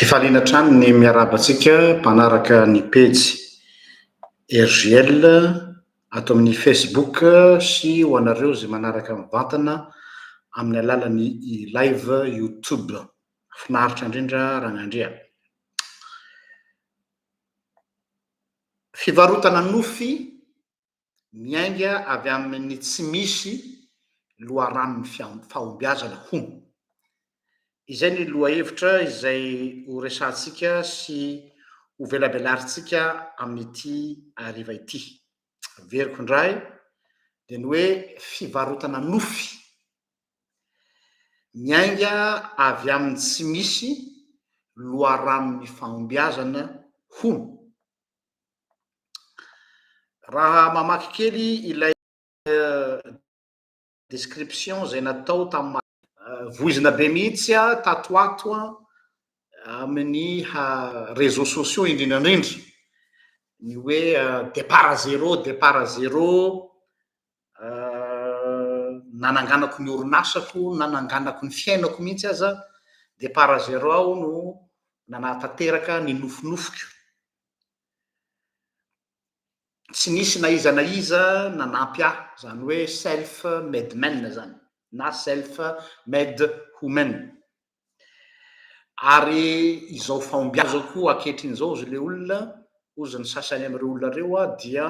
Fifaliana trano ny miarabantsika mpanaraka ny pejy RGL ato amin'ny Facebook sy ho anareo zay manaraka mivantana amin'ny alalan'ny live YouTube. Finaritra indrindra Ragnandria. Fivarotana nofy miainga avy amin'ny tsy misy loharanon'ny fahombiazana hono. Izay ny lohahevitra izay ho resantsika sy ho velabelarintsika amin'ity hariva ity. Veriko indray dia ny hoe fivarotana nofy miainga avy amin'ny tsy misy loharanon'ny fahombiazana hono. Raha mamaky kely ilay description zay natao tamin'ny voizina be mihitsy tato ato amin'ny réseaux sociaux indrindrandrindra ny hoe départ à zéro nananganako ny orinasako nananganako ny fiainako mihitsy aza départ à zéro aho no nanatanteraka ny nofinofiko. Tsy nisy na iza nanampy ahy, zany hoe self made man zany na self made woman. Ary izao fahombiazako ankehitriny izao izy le olona, ozy ny sasany amin'ireo olona reo dia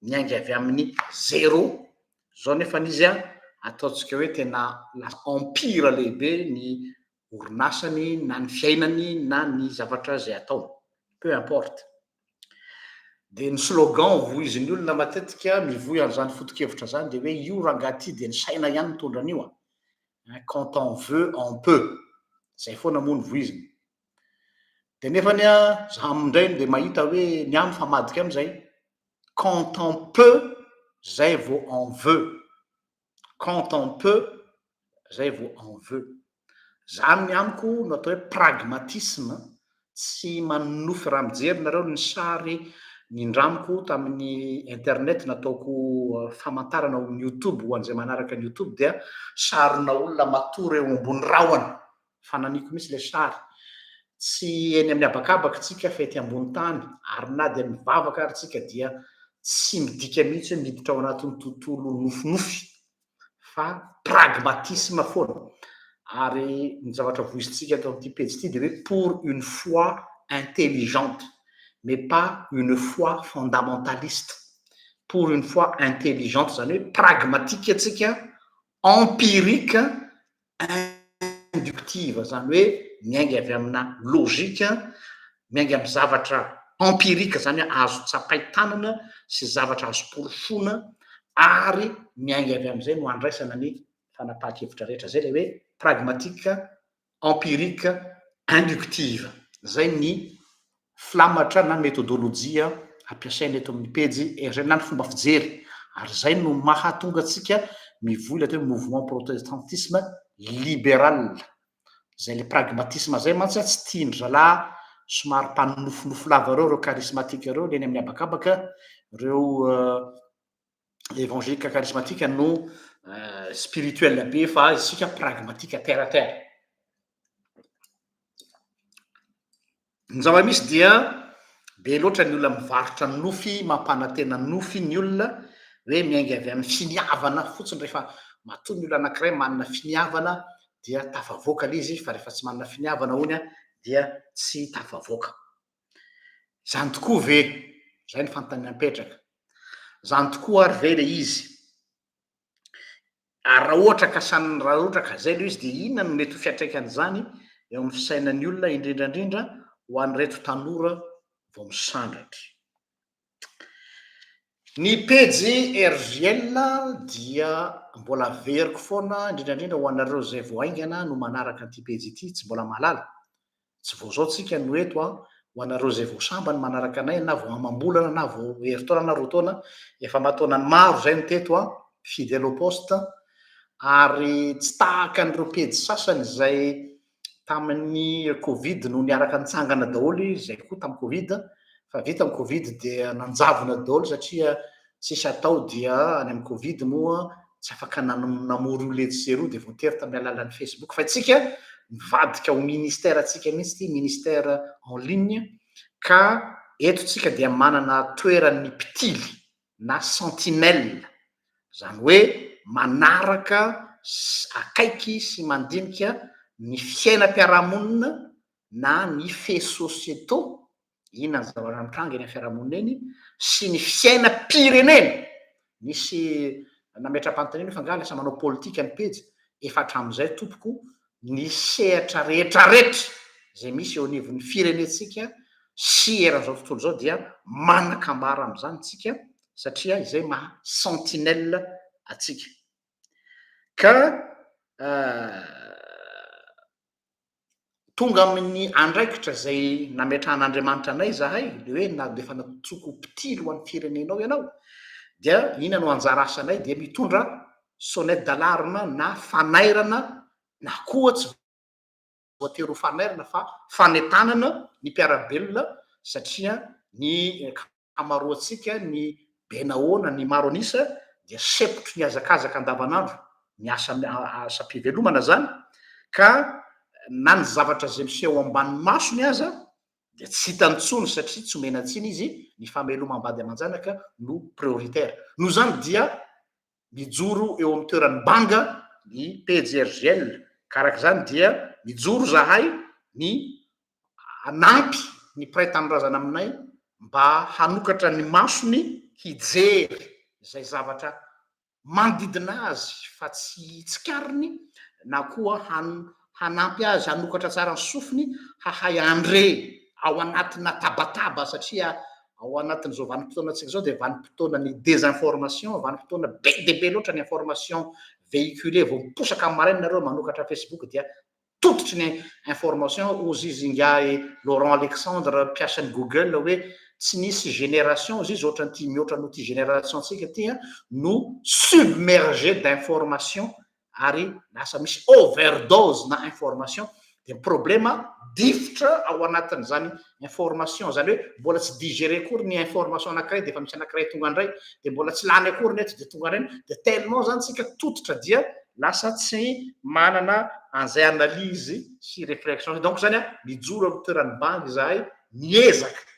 miainga avy amin'ny zéro. Zao nefa izy ataontsika hoe tena empire lehibe ny orinasany na ny fiainany na ny zavatra zay ataony, peu importe. Dia ny slogan voizin'ny olona matetika mivoy an'izany foto-kevitra zany dia hoe io rangahy ity dia ny saina ihany mitondra an'io. Quand on veut on peut. Zay foana moa ny voiziny. Dia nefany zaho amindray dia mahita hoe ny amy fa madika am'izay. Quand on peut, zay vao on veut. Quand on peut, zay vao on veut. Zany ny amiko no atao hoe pragmatisme. Tsy manofy raha mijery nareo ny sary nindramiko tamin'ny internet nataoko famantarana amin'ny YouTube ho an'izay manaraka ny YouTube dia sarina olona matory eo ambony rahona. Fananiko misy le sary. Tsy eny amin'ny habakabaka tsika fa ety ambony tany ary na dia mivavaka ary tsika dia tsy midika mihitsy hoe miditra ao anatin'ny tontolo nofinofy fa pragmatisme foana. Ary ny zavatra voisintsika atao amin'ity pejy ity dia hoe pour une foi intelligente mais pas une foi fondamentaliste. Pour une foi intelligente zany hoe pragmatique atsika, empirique, inductive zany hoe miainga avy amina logika, miainga amin'ny zavatra empirique zany hoe azo tsapaitanana sy zavatra azo porofona ary miainga avy amin'izay no andraisana ny fanapahan-kevitra rehetra. Zay le hoe pragmatique, empirique, inductive. Zay ny flamatra na méthodologie ampiasaina eto amin'ny pejy na ny fomba fijery. Ary zay no mahatonga antsika mivoy le atao hoe mouvement protestantisme libéral. Zay le pragmatisme zay mantsy tsy tiandry zalahy somary mpanofinofy lava reo charismatique reo leny amin'ny habakabaka, reo évangélika charismatique no spirituel be fa isika pragmatique terre à terre. Ny zava-misy dia be loatra ny olona mivarotra nofy, mampanantena nofy ny olona hoe miainga avy amin'ny finiavana fotsiny. Rehefa matoa ny olona anankiray manana finiavana dia tafavoaka le izy, fa rehefa tsy manana finiavana hono dia tsy tafavoaka. Zany tokoa ve? Zay ny fanontaniam-petraka. Zany tokoa ary ve le izy? Ary raha ohatra ka zay le izy dia inona no mety ho fiantraikan'izany eo amin'ny fisainan'ny olona indrindrandrindra ho an'ireto tanora vao misandratra. Ny pejy RGL dia mbola veriko foana indrindrandrindra ho anareo zay vao aingana no manaraka an'ity pejy ity, tsy mbola mahalala. Tsy vao zao tsika no eto ho anareo zay vao sambany manaraka anay na vao amam-bolana na vao herintaona na roa taona, efa mataonany maro zay no teto fidèle au poste. Ary tsy tahaka an'ireo pejy sasany zay tamin'ny Covid no niaraka nitsangana daholo zay koa tamin'ny Covid, fa vita amin'ny Covid dia nanjavona daholo satria tsisy atao dia any amin'ny Covid moa tsy afaka namoro io letsi zero dia voatery tamin'ny alalan'ny Facebook. Fa itsika mivadika ho ministère atsika mihitsy ty ministère en ligne ka etotsika dia manana toeran'ny mpitily na sentinelle zany hoe manaraka akaiky sy mandinika ny fiainam-piarahamonina na ny fait sociétaux ina ny zava-mitranga eny fiarahamonina eny sy ny fiainam-pirenena misy nametram-panontaniana fa nga lasa manao politika ny pejy efa hatramin'izay tompoko ny sehatra rehetrarehetra zay misy eo anivon'ny firenetsika sy eran'izao tontolo zao dia manan-kambara am'izany tsika satria izay maha sentinelle atsika ka tonga amin'ny andraikitra zay nametran'Andriamanitra anay zahay le hoe na de fa natsoko mpitily ho an'ny firenenao ianao dia ina no anjara asanay dia mitondra sonnette d'alarme na fanairana na koa tsy voatery ho fanairana fa fanentanana ny mpiarabelona satria ny kamaroantsika ny benahoana ny maro anisa dia sepotry ny azakazaka andavanandro ny asa-pivelomana zany ka na ny zavatra zay miseho ambany masony aza dia tsy hitantsony satria tsy omenatsiny izy ny famelomam-bady aman-janaka no prioritaire no zany dia mijoro eo amin'ny toeran'ny banga ny PJRGL karak'izany dia mijoro zahay ny anampy ny mpiray tanindrazana aminay mba hanokatra ny masony hijery izay zavatra manodidina azy fa tsy tsikariny na koa hanampy azy hanokatra tsara ny sofiny hahay andre ao anatina tabataba satria ao anatin'izao vanim-potoana atsika zao dia vanim-potoana ny désinformation vanim-potoana be de be loatra ny information véhiculé vao miposaka amin'ny maraina nareo manokatra Facebook dia tototry ny information ozy izy ingahy Laurent Alexandre mpiasany Google hoe tsy nisy génération izy izy ohatran'ity mihoatra no ty génération tsika ty no submergé d'information ary lasa misy overdose na information dia problema difitra ao anatin'izany information zany hoe mbola tsy digéré akory ny information anankiray dia efa misy anankiray tonga andray dia mbola tsy lany akory neto dia tonga andrany dia tellement zany tsika tototra dia lasa tsy manana an'izay analyse sy réflexion donc zany mijoro amin'ny toeran'ny bangy zahay miezaka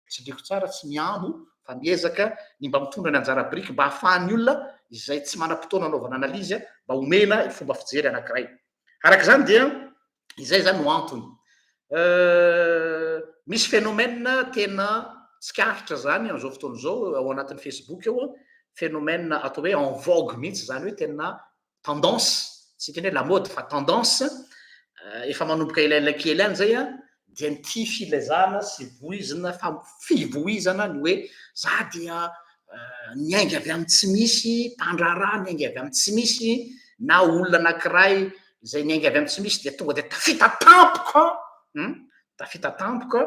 tsy driko tsara tsy miambo fa miezaka ny mba mitondra ny anjara briky mba hahafahan'ny olona izay tsy manam-potoana anaovana analyse mba omena fomba fijery anankiray arak'izany dia izay zany no antony misy phénomène tena tsikahitra zany am'izao fotoana zao ao anatin'ny Facebook eo phénomène atao hoe en vogue mihitsy zany hoe tena tendance tsy tena hoe la mode fa tendance efa manomboka elaela kely any zay dia nity filazana sy voizina fivoizana ny hoe za dia niainga avy amin'ny tsy misy mpandraraha niainga avy amin'ny tsy misy na olona anankiray zay niainga avy amin'ny tsy misy dia tonga dia tafita tampoka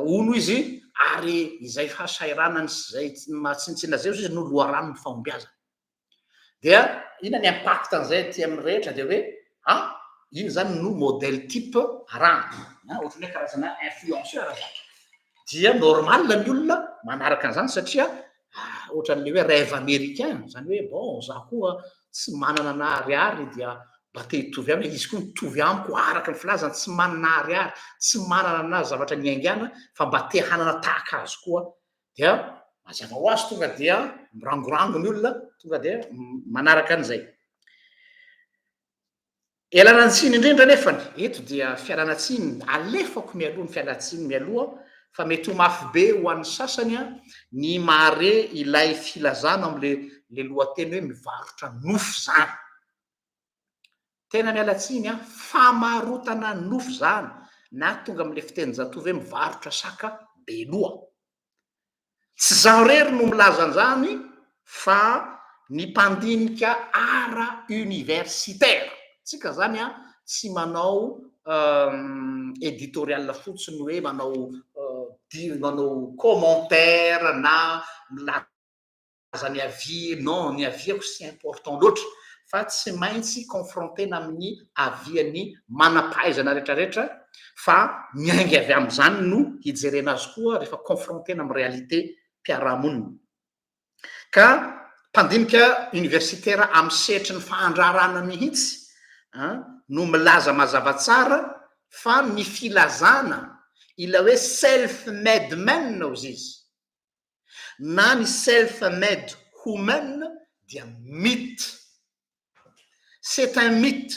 ono izy ary izay fahasairanany sy zay mahatsinitsina zay izy no loharano ny fahombiazana dia ina ny impact an'izay ty amin'ny rehetra dia hoe iny zany no modèle type arahana ohatrany hoe karazana influenceur zany dia normal ny olona manaraka an'izany satria ohatran'le hoe rêve américain zany hoe bon za koa tsy manana na ariary dia mba te hitovy aminy izy koa mitovy amiko araka ny filazany tsy manana ariary tsy manana na zavatra niaingana fa mba te hanana tahaka azy koa dia mazava ho azy tonga dia mirangorango ny olona tonga dia manaraka an'izay ialanatsiny indrindra nefany eto dia fialanatsiny alefako mialoha ny fialatsiny mialoha fa mety ho mafy be ho an'ny sasany ny mahare ilay filazana am'le lohateny hoe mivarotra nofo zany tena mialatsiny famarotana nofo zany na tonga am'le fiteny zatovy hoe mivarotra saka beloha tsy zaho rery no milaza an'izany fa ny mpandinika ara universitaire tsika zany tsy manao éditorial fotsiny hoe manao commentaire na milaza ny avis non ny aviako sy important loatra fa tsy maintsy confrontena amin'ny avian'ny manam-pahaizana rehetrarehetra fa miainga avy amin'izany no hijerena azy koa rehefa confrontena amin'ny réalité mpiarahamonina ka mpandinika universitaire amin'ny sehatry ny fahandrarana mihitsy no milaza mazava tsara fa ny filazana ila hoe self-made man ozy izy na ny self-made woman dia mythe. C'est un mythe.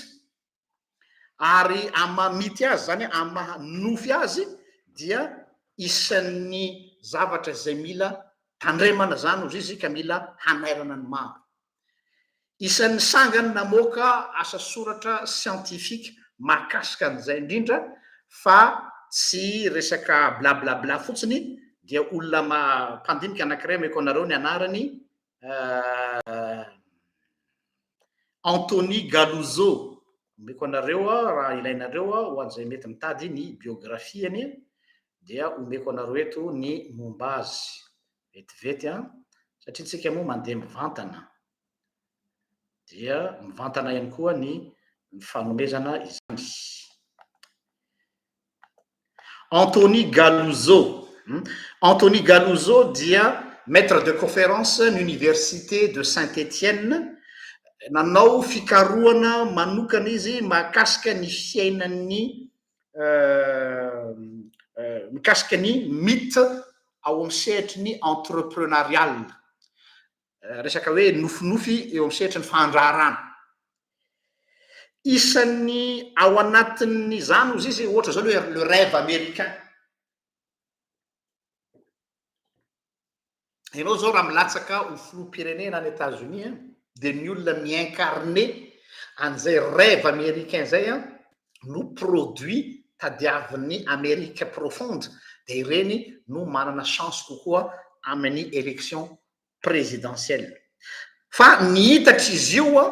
Ary amamity azy zany amanofy azy dia isan'ny zavatra izay mila tandremana zany ozy izy ka mila hanairana ny maro. Isan'ny sangany namoaka asa soratra scientifique mahakasika an'izay indrindra fa tsy resaka blablabla fotsiny dia olona mpandiniky anankiray meko anareo ny anarany Anthony Galuzzo. Meko anareo raha ilainareo ho an'izay mety mitady ny biografiany dia omeko anareo eto ny momba azy vetivety satria tsika moa mandeha mivantana dia mivantana ihany koa ny fanomezana izany. Anthony Galuzzo. Anthony Galuzzo dia maître de conférence n'université de Saint-Étienne. Nanao fikarohana manokana izy mahakasika ny fiainan'ny mikasika ny mythe ao amin'ny sehatra ny entrepreneurial, resaka hoe nofinofy eo amin'ny sehatra ny fandraharana. Isan'ny ao anatin'ny zany ozy izy ohatra zao hoe le rêve américain. Ianao zao raha milatsaka ho filoham-pirenena any États-Unis dia ny olona mi-incarné an'izay rêve américain zay no produit tadiavin'ny Amérique profonde dia ireny no manana chance kokoa amin'ny élection présidentielle. Fa ny hitatra izy io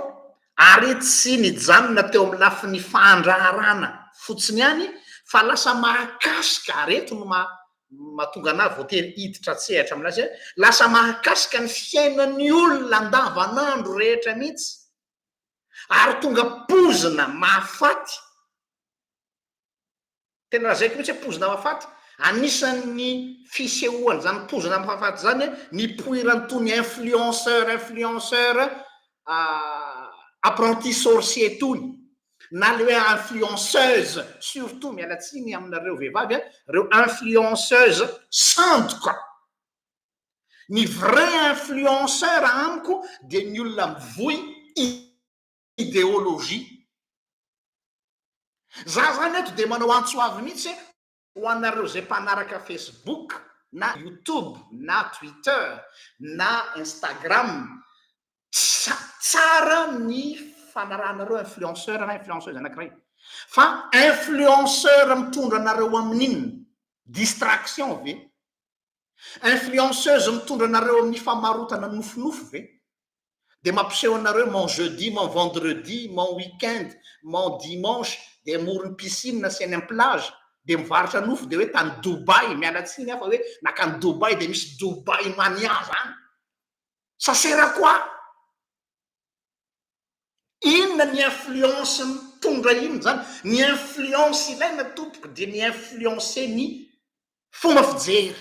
ary tsy nijanona teo amin'ny lafin'ny fandraharana fotsiny ihany fa lasa mahakasika areto no mahatonga anazy voatery hiditra tsehatra aminazy lasa mahakasika ny fiainan'ny olona andavanandro rehetra mihitsy ary tonga pozina mahafaty. Tena raha zay mihitsy pozina mahafaty. Anisan'ny fisehoany zany pozina mahafaty zany ny poirany tony influenceur apprenti sorcier tony na le hoe influenceuse surtout mialatsiny aminareo vehivavy reo influenceuse sandoka. Ny vrai influenceur amiko dia ny olona mivohy idéologie. Za zany eto dia manao antsoavy mihitsy ho anareo zay mpanaraka Facebook na YouTube na Twitter na Instagram. Tsara ny fanarahanareo influenceur na influenceuse anankiray fa influenceur mitondra anareo amin'inona distraction ve? Influenceuse mitondra anareo amin'ny famarotana nofinofy ve? Dia mampiseho anareo mon jeudi, mon vendredi, mon week-end, mon dimanche dia morony piscine sy any amin'ny plage dia mivarotra nofo dia hoe tany Dubai mialatsiny fa hoe nakany Dubai dia misy Dubai mania zany. Ça sert à quoi? Inona ny influence mitondra inona zany? Ny influence ilaina tompoko dia ny influencer ny fomba fijery,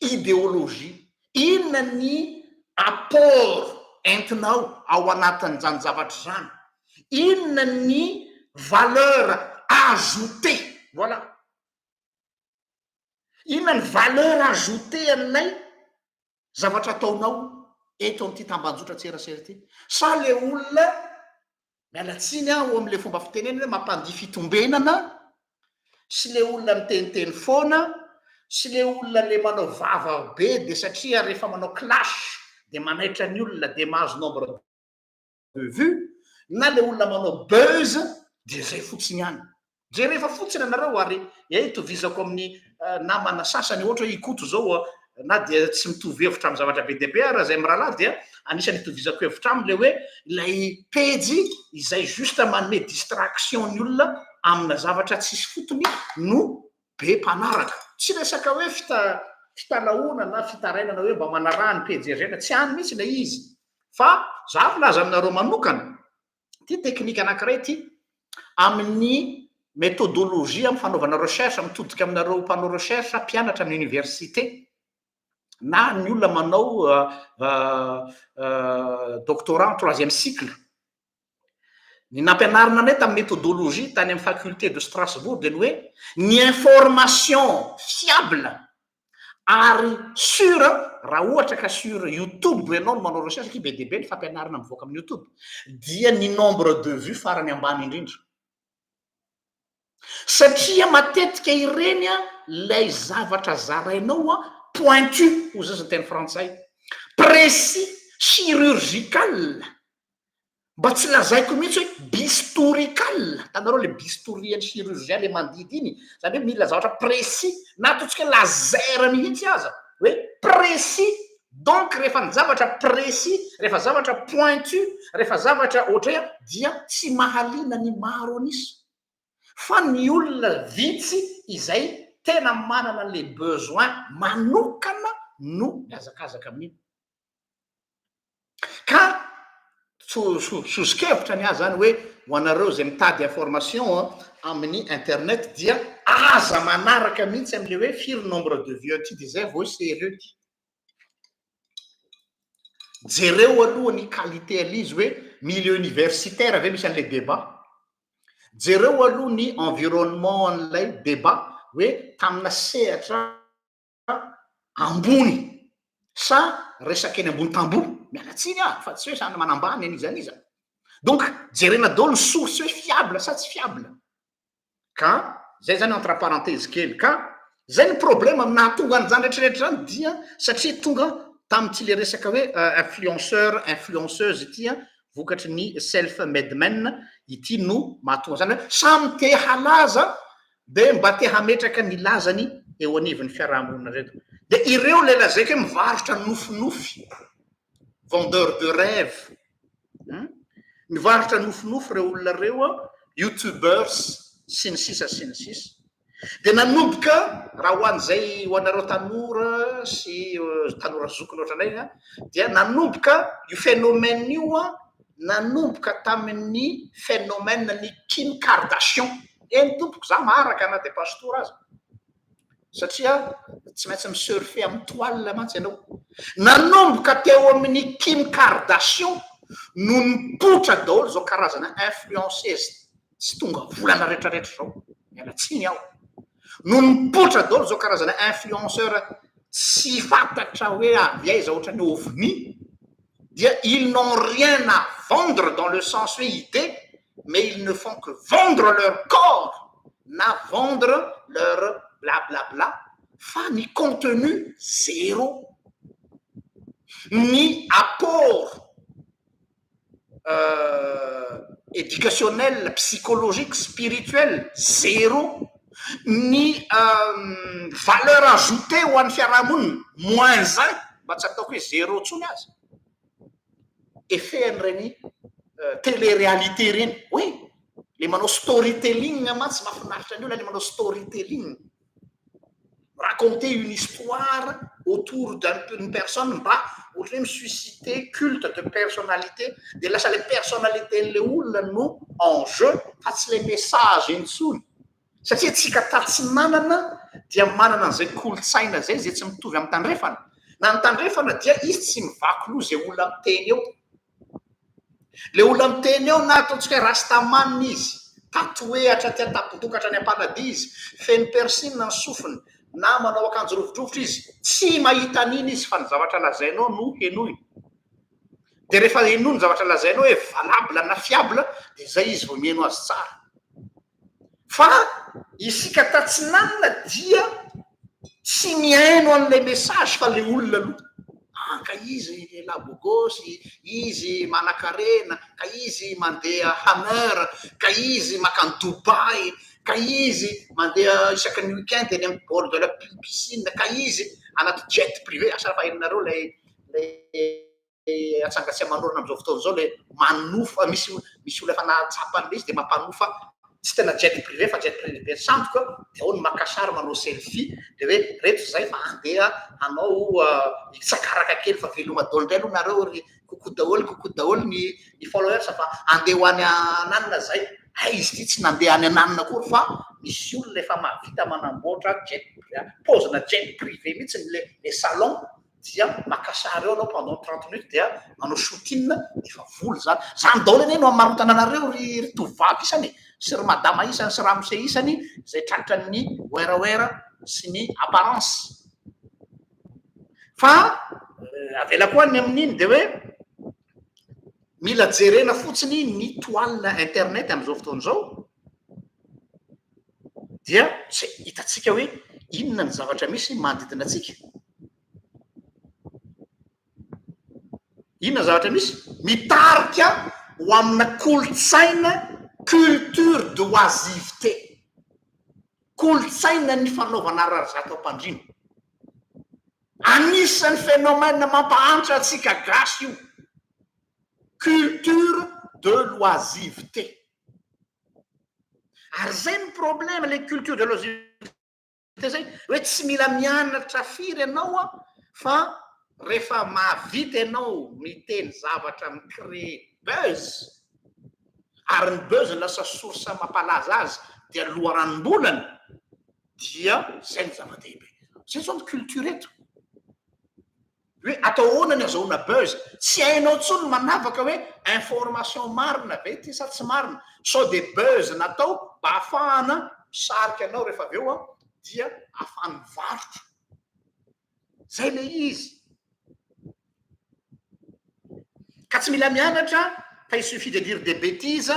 idéologie. Inona ny apport entinao ao anatin'izany zavatra zany? Inona ny valeur ajoutée? Voilà. Inona ny valeur ajoutée amin'ilay zavatra ataonao eto amin'ity tambanjotra tserasera ity? Sa le olona mialatsiny ho amin'le fomba fitenenana mampandihy fitombenana sy le olona miteniteny foana sy le olona le manao vava be dia satria rehefa manao clash dia manaitra ny olona dia mahazo nombre de vue, na le olona manao buzz dia zay fotsiny ihany. Jerefa fotsiny anareo ary itovizako amin'ny namana sasany ohatra hoe ikoto zao na dia tsy mitovy hevitra amin'ny zavatra be dia be raha zay mirahalahy dia anisany itovizako hevitra aminy le hoe ilay pejy izay juste manome distraction ny olona amina zavatra tsisy fotony no be mpanaraka. Tsy resaka hoe fitalaona na fitarainana hoe mba manaraha ny pejy erzena, tsy any mihitsy ilay izy. Fa za filaza aminareo manokana ty teknika anankiray ty amin'ny méthodologie amin'ny fanaovana recherche mitodika aminareo mpanao recherche mpianatra amin'ny université na ny olona manao doctorat troisième cycle. ny nampianarina anay tamin'ny méthodologie tany amin'ny faculté de Strasbourg de ny hoe ny information fiable ary sur raha ohatra ka sur YouTube ianao no manao recherche satria be dia be ny fampianarana mivoaka amin'ny YouTube dia ny nombre de vues farany ambany indrindra satria matetika ireny a lay zavatra zarainao a pointu hozy izy ny teny frantsay précis chirurgical mba tsy lazaiko mihitsy hoe bistorical tanareo le bistourian'ny chirurgien le mandidy iny zany hoe mila zavatra précis na ataontsika hoe laser mihitsy aza hoe précis donc rehefa ny zavatra précis rehefa zavatra pointu rehefa zavatra ohatra hoe dia tsy mahaliana ny maro anisy fa ny olona vitsy izay tena manana le besoin manokana no miazakazaka amin'iny ka sozokevitra ny azy zany hoe ho anareo zay mitady information amin'ny internet dia aza manaraka mihitsy am'le hoe firy nombre de vues ty de zay vao sérieux ty jereo aloha ny qualité alizy hoe milieu universitaire ave misy an'le débat jereo aloha ny environnement an'ilay débat hoe tamina sehatra ambony sa resaka eny ambony tamboho mialatsiny fa tsy hoe sany manambany aniza aniza donc jerena daholo ny source hoe fiable sa tsy fiable ka zay zany entre parenthèse kely ka zay ny problème nahatonga an'zany rehetrarehetra zany dia satria tonga tamity le resaka hoe influenceuse ity vokatry ny self made man ity no mahatonga zany hoe samy te halaza de mba te hametraka ny lazany eo anivon'ny fiarahamonina reto de ireo le lazaiko hoe mivarotra nofinofy vendeur de rêve mivarotra nofinofy reo olona reo youtubers sy ny sisa sy ny sisa de nanomboka raha ho an'izay ho anareo tanora sy tanora zokony ohatranay dia nanomboka io phénomène io nanomboka tamin'ny phénomène ny Kim Kardashian eny tompoko za maharaka na de pastora azy satria tsy maintsy misurfe amin'ny toile mantsy ianao nanomboka teo amin'ny Kim Kardashian no nipotra daholo zao karazana influenceuse tsy tonga volana rehetrarehetra zao mialatsiny aho no nipotra daholo zao karazana influenceur tsy fantatra hoe avy aiza ohatrany ovni dia ils n'ont rien à vendre dans le sens hoe idée mais ils ne font que vendre leur corps na vendre leur blablabla fa ny contenu zéro ni apport éducationnel psychologique spirituel zéro ni valeur ajoutée ho an'ny fiarahamonina moins un mba tsy ataoko hoe zéro tsony azy efehan'ireny télé-réalité reny oui le manao storytelling mantsy mahafinaritra ny olona le manao storytelling raconter une histoire autour d'une personne mba ohatra hoe misusciter culte de personnalité de lasa le personnalité le olona no en jeu fa tsy le message intsony satria tsika tatsy manana dia manana an'izay kolotsaina zay zay tsy mitovy amin'ny tandrefana na ny tandrefana dia izy tsy mivaky loha zay olona miteny eo le olona miteny eo na ataontsika rastamanina izy tatoehatra tia tapodokatra ny ampaladia izy feny persine ny sofiny na manao akanjo rovidrovitra izy tsy mahita an'iny izy fa ny zavatra lazainao no henoy de rehefa henoy ny zavatra lazainao hoe valable na fiable de zay izy vao mieno azy tsara fa isika tatsinanina dia tsy miaino an'le message fa le olona aloha ka izy labogosy izy manakarena ka izy mandeha hammer ka izy makany Dubai ka izy mandeha isaky ny weekend eny amin'ny bord de la piscine ka izy anaty jet privé asa raha faheninareo lay atsangatsia-manorona am'izao fotoana zao le manofa misy olona efa nahatsapany le izy de mampanofa tsy tena jet privé fa jet privé sandoka de ao ny makasary manao selfie de hoe reto zay fa andeha anao itsakaraka kely fa veloma daholo indray aloha nareo ry koko daholo ny followers fa andeha ho any ananina zay izy ty tsy nandeha any ananina kory fa misy olona efa mahavita manamboatra jet pozina jet privé mihitsy le salon dia makasary eo anao pendant 30 minutes dia manao shooting efa voly zany daholo anie no amarotana anareo ry tovavy isany sy ry madama isany sy ramose isany zay tratra ny oeraoera sy ny apparence fa avela koa ny amin'iny de hoe mila jerena fotsiny ny toile internet am'izao fotoana zao dia zay hitatsika hoe inona ny zavatra misy manodidina atsika inona zavatra misy mitarika ho amina kolotsaina culture de oisiveté kolotsaina ny fanaovana rarzato-pandrino anisan'ny phénomène mampahantra atsika gasy io culture de l'oisiveté ary zay ny problème le culture de l'oisiveté zay hoe tsy mila mianatra firy ianao fa rehefa mahavita ianao miteny zavatra micrée buzz ary ny buzz lasa source mampalaza azy dia loharanom-bolany dia zay ny zava-dehibe zay zao ny culture eto hoe atao ahoana ny azahoana buzz tsy hainao tsony manavaka hoe information marina ve ty sa tsy marina sao de buzz natao mba ahafahana sarika anao rehefa avy eo dia ahafahany mivarotra zay le izy ka tsy mila mianatra fa il suffit de dire des bêtises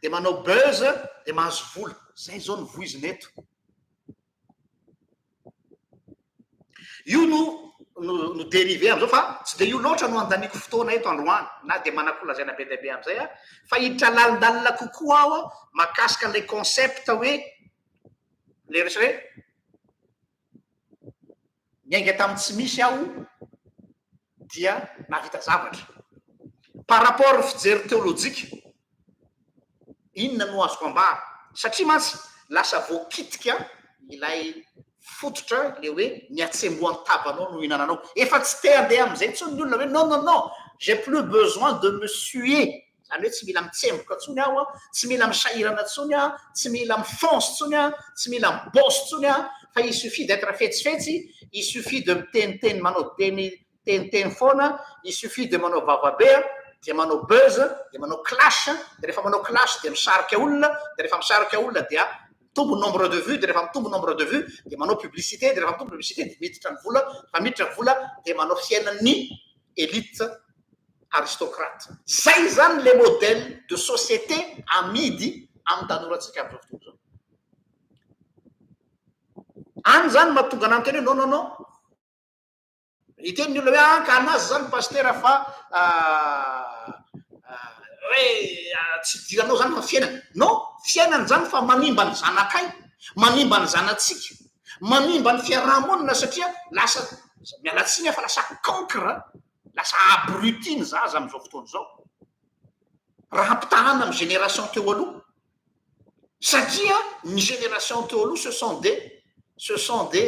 de manao buzz de mahazo vola zay zao ny voiziny eto io no dérivé am'izao fa tsy de io loatra no andaniko fotoana eto androany na de manakolazaina be deabe am'izay fa hiditra lalindalina kokoa aho makasika le concept hoe le resy hoe miainga tamy tsy misy aho dia navita zavatra par rapport fijery théologique inona no azoko ambara satria mantsy lasa voakitika ilay fototra le hoe niatsemboany tavanao no hinananao efa tsy te andeha am'izay tsony ny olona hoe non j'ai plus besoin de me suer zany hoe tsy mila mitsemboka tsony aho tsy mila misahirana tsony tsy mila mifonce tsony tsy mila mibosy tsony fa il suffit d'être fetsifetsy il suffit de miteniteny manao teniteny foana il suffit de manao vavabe dia manao buzz dia manao clash de rehefa manao clash dia misarika olona de rehefa misarika olona dia mitombo nombre de vues de rehefa mitombo nombre de vues dia manao publicité de rehefa mitombo publicité dia miditra ny vola fa miditra ny vola dia manao fiainan'ny élite aristocrate zay zany le modèle de société amidy amin'ny tanorantsika am'izao fotoana zao any zany mahatonga anany teny hoe non iteny ny olona hoe ka anazy zany paster fa hoe tsy diranao zany fa fiainana non fiainana zany fa manimba ny zanakay manimba ny zanatsika manimba ny fiarahamonina satria lasa mialatsiny fa lasa cancre lasa abrutiny zaza am'izao fotoana zao raha ampitahana amy génération teo aloha satria ny génération teo aloha ce sont des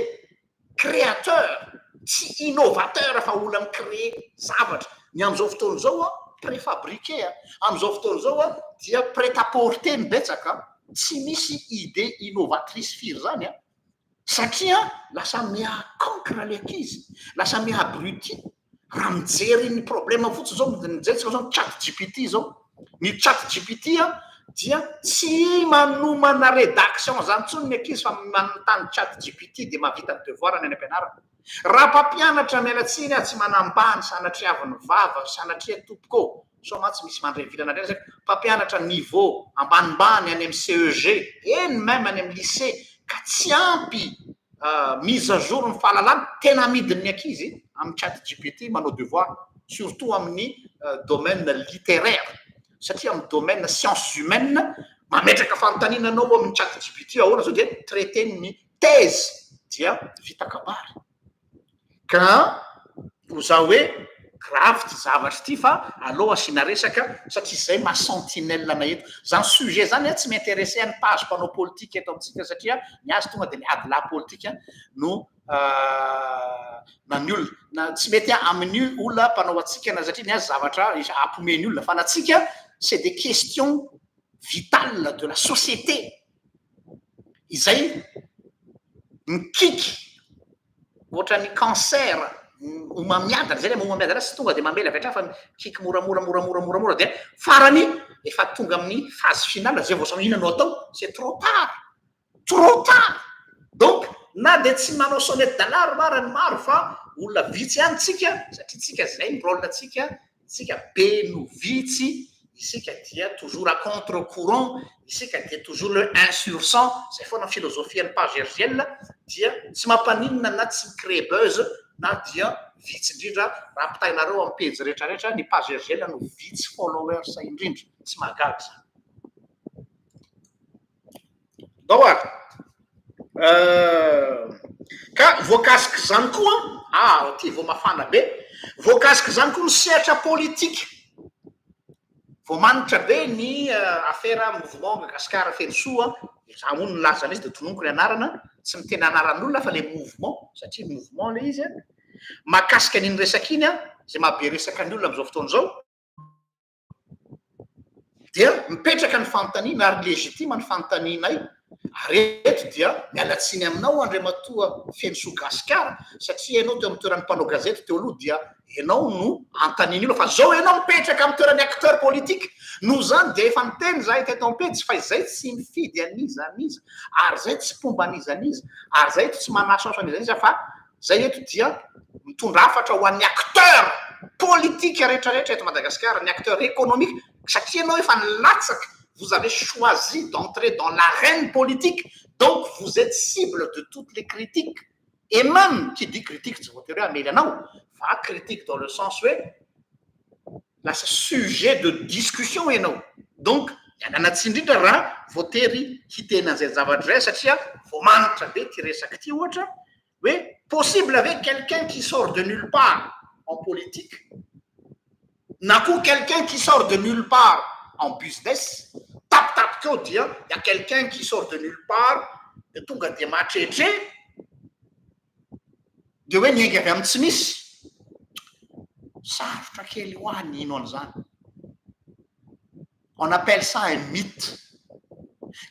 créateurs tsy innovateur fa olo micrée zavatra ny am'izao fotoana zao préfabriqué am'izao fotoana zao dia prêt-à-porter mibetsaka tsy misy idée innovatrice firy zany satria lasa miacancre le ankizy lasa miabruti raha mijery ny problème fotsiny zao mijerytsika zao chat GPT zao ny chat GPT dia tsy manomana rédaction zany tsony ny ankizy fa manontany chat GPT de mahavita ny devoir any am-pianarana raha mpampianatra mialatsiny tsy manambany sanatriavany vava sanatria tompoko so mantsy misy mandrevilana ndray zay mpampianatra niveau ambanimbany any amy CEG eny même any amy lycée ka tsy ampy mise à jour ny fahalalana tena amidin'ny ankizy amy chat GPT manao devoir surtout amin'ny domaine littéraire satria amy domaine sciences humaines mametraka fanontaniana anao amin'ny chat GPT ahoana zao dia traité ny thèse dia vita kabary ka oza hoe grave ty zavatra ty fa aloha asina resaka satria zay mahasentinelle na eto zany sujet zany tsy m'intéressé any page mpanao politique eto amitsika satria ny azy tonga de miady la politique no na ny olona tsy mety amin'ny olona mpanao atsika na satria ny azy zavatra ampomeny olona fa natsika c'est des questions vitales de la société izay mikiky ohatrany cancer mamiadana zay mamiadana sy tonga de mamela avy hatrany fa kiky moramora de farany efa tonga amin'ny phase finale zay vao samy inona no atao c'est trop tard donc na de tsy manao sonnette d'alarme marany maro fa olona vitsy ihany tsika satria tsika zay ny rôle tsika be no vitsy isika dia toujours à contre-courant isika dia toujours le 1 sur 100 zay foana philosophie page herzienne dia tsy mampaninona na tsy créer buzz na dia vitsy indrindra raha pitainareo amin'ny page rehetrarehetra ny page herzienne no vitsy followers indrindra tsy mahagaga zany daoara ka voakasiky zany koa ty vao mafana be voakasiky zany koa ny sehatra politika vao manitra be ny affaire mouvement Madagasikara feno soa za moa nolaza izy de tononoko ny anarana tsy miteny anaran'olona fa le mouvement satria mouvement le izy makasika an'iny resaka iny zay mahabe resaka ny olona am'izao fotoana zao dia mipetraka ny fanontaniana ary legitime ny fanontanianay areto dia mialatsiny aminao Andriamatoa Fensho Gasikara satria ianao teo amin'ny toeran'ny mpanao gazety teo aloha dia ianao no antaniny ilo fa zao ianao mipetraka amin'ny toeran'ny acteur politique no zany dia efa miteny zahay teto ampejy fa izay tsy mifidy aniza ary zay tsy pomba aniza ary zay eto tsy manasoaso aniza fa zay eto dia mitondra hafatra ho an'ny acteur politique rehetrarehetra eto Madagasikara ny acteur économique satria ianao efa nilatsaka vous avez choisi d'entrer dans l'arène politique, donc vous êtes cible de toutes les critiques. Et même, qui dit critique, c'est votre mais non, pas critique dans le sens où là, c'est sujet de discussion et non. Donc, il y a un atsindrindra votery hitena zay zavatra satria faut mantra be tirer sakti ohatra oui possible avec quelqu'un qui sort de nulle part en politique n'a que quelqu'un qui sort de nulle part en business, tap que dia, il y a quelqu'un qui sort de nulle part, de tout gars de matchéché, de venir avec un petit miss. Ça, on appelle ça un mythe.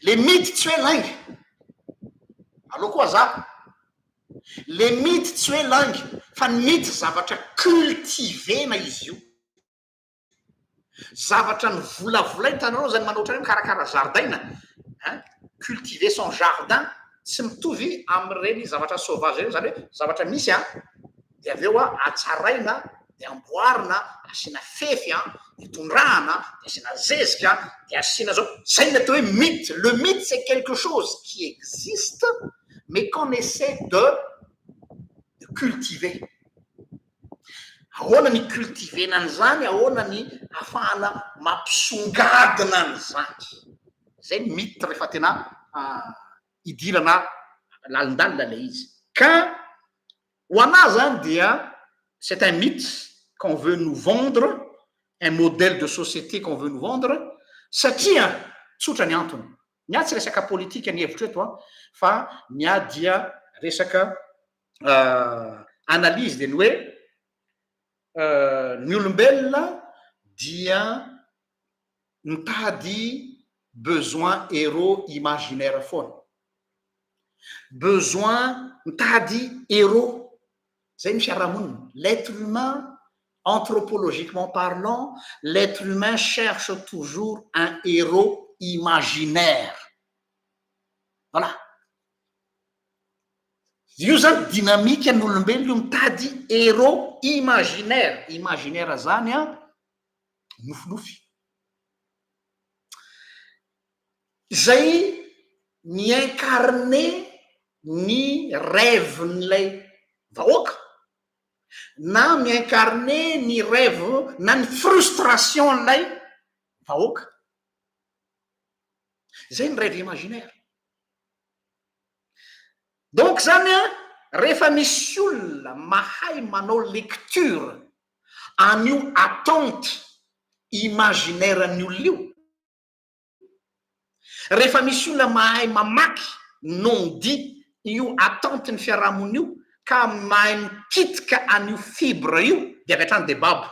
Les mythes, tu es langue. Alors quoi ça? Les mythes, tu es langue. Fan mythe, ça va te cultiver, na isio. Zavatra ny volavolay tanao zany manao ohatran'ny mikarakara zaridaina cultiver son jardin tsy mitovy amin'ireny zavatra sauvage reny zany hoe zavatra misy de aveo atsaraina de amboarina asiana fefy itondrahana de asiana zezika de asiana zao zay ny atao hoe mythe. Le mythe c'est quelque chose qui existe mais qu'on essaie de cultiver. Ahoana ny cultivena an'izany ahoana ny afahana mampisongadina an'izany zay ny mythe rehefa tena idirana lalindalina le izy ka ho anahy zany dia c'est un mythe qu'on veut nous vendre, un modèle de société qu'on veut nous vendre satria tsotra ny antony ny tsy resaka politika ny hevitra eto fa ny dia resaka analyse de ny hoe ny olombelona dia mitady besoin héros imaginaire foana besoin mitady héros zay ny fiarahamonina l'être humain anthropologiquement parlant l'être humain cherche toujours un héros imaginaire voilà io zany dynamique an'olombelona io mitady héros imaginaire zany nofinofy zay mi-incarner ny rêven'ilay vahoaka na mi-incarner ny rêve na ny frustration'ilay vahoaka zay ny rêve imaginaire. Donc zany rehefa misy olona mahay manao lecture an'io attente imaginaire ny olona io rehefa misy olona mahay mamaky non dit io attente ny fiarahamonina io ka mahay mikitika an'io fibre io de avy hatrany de babo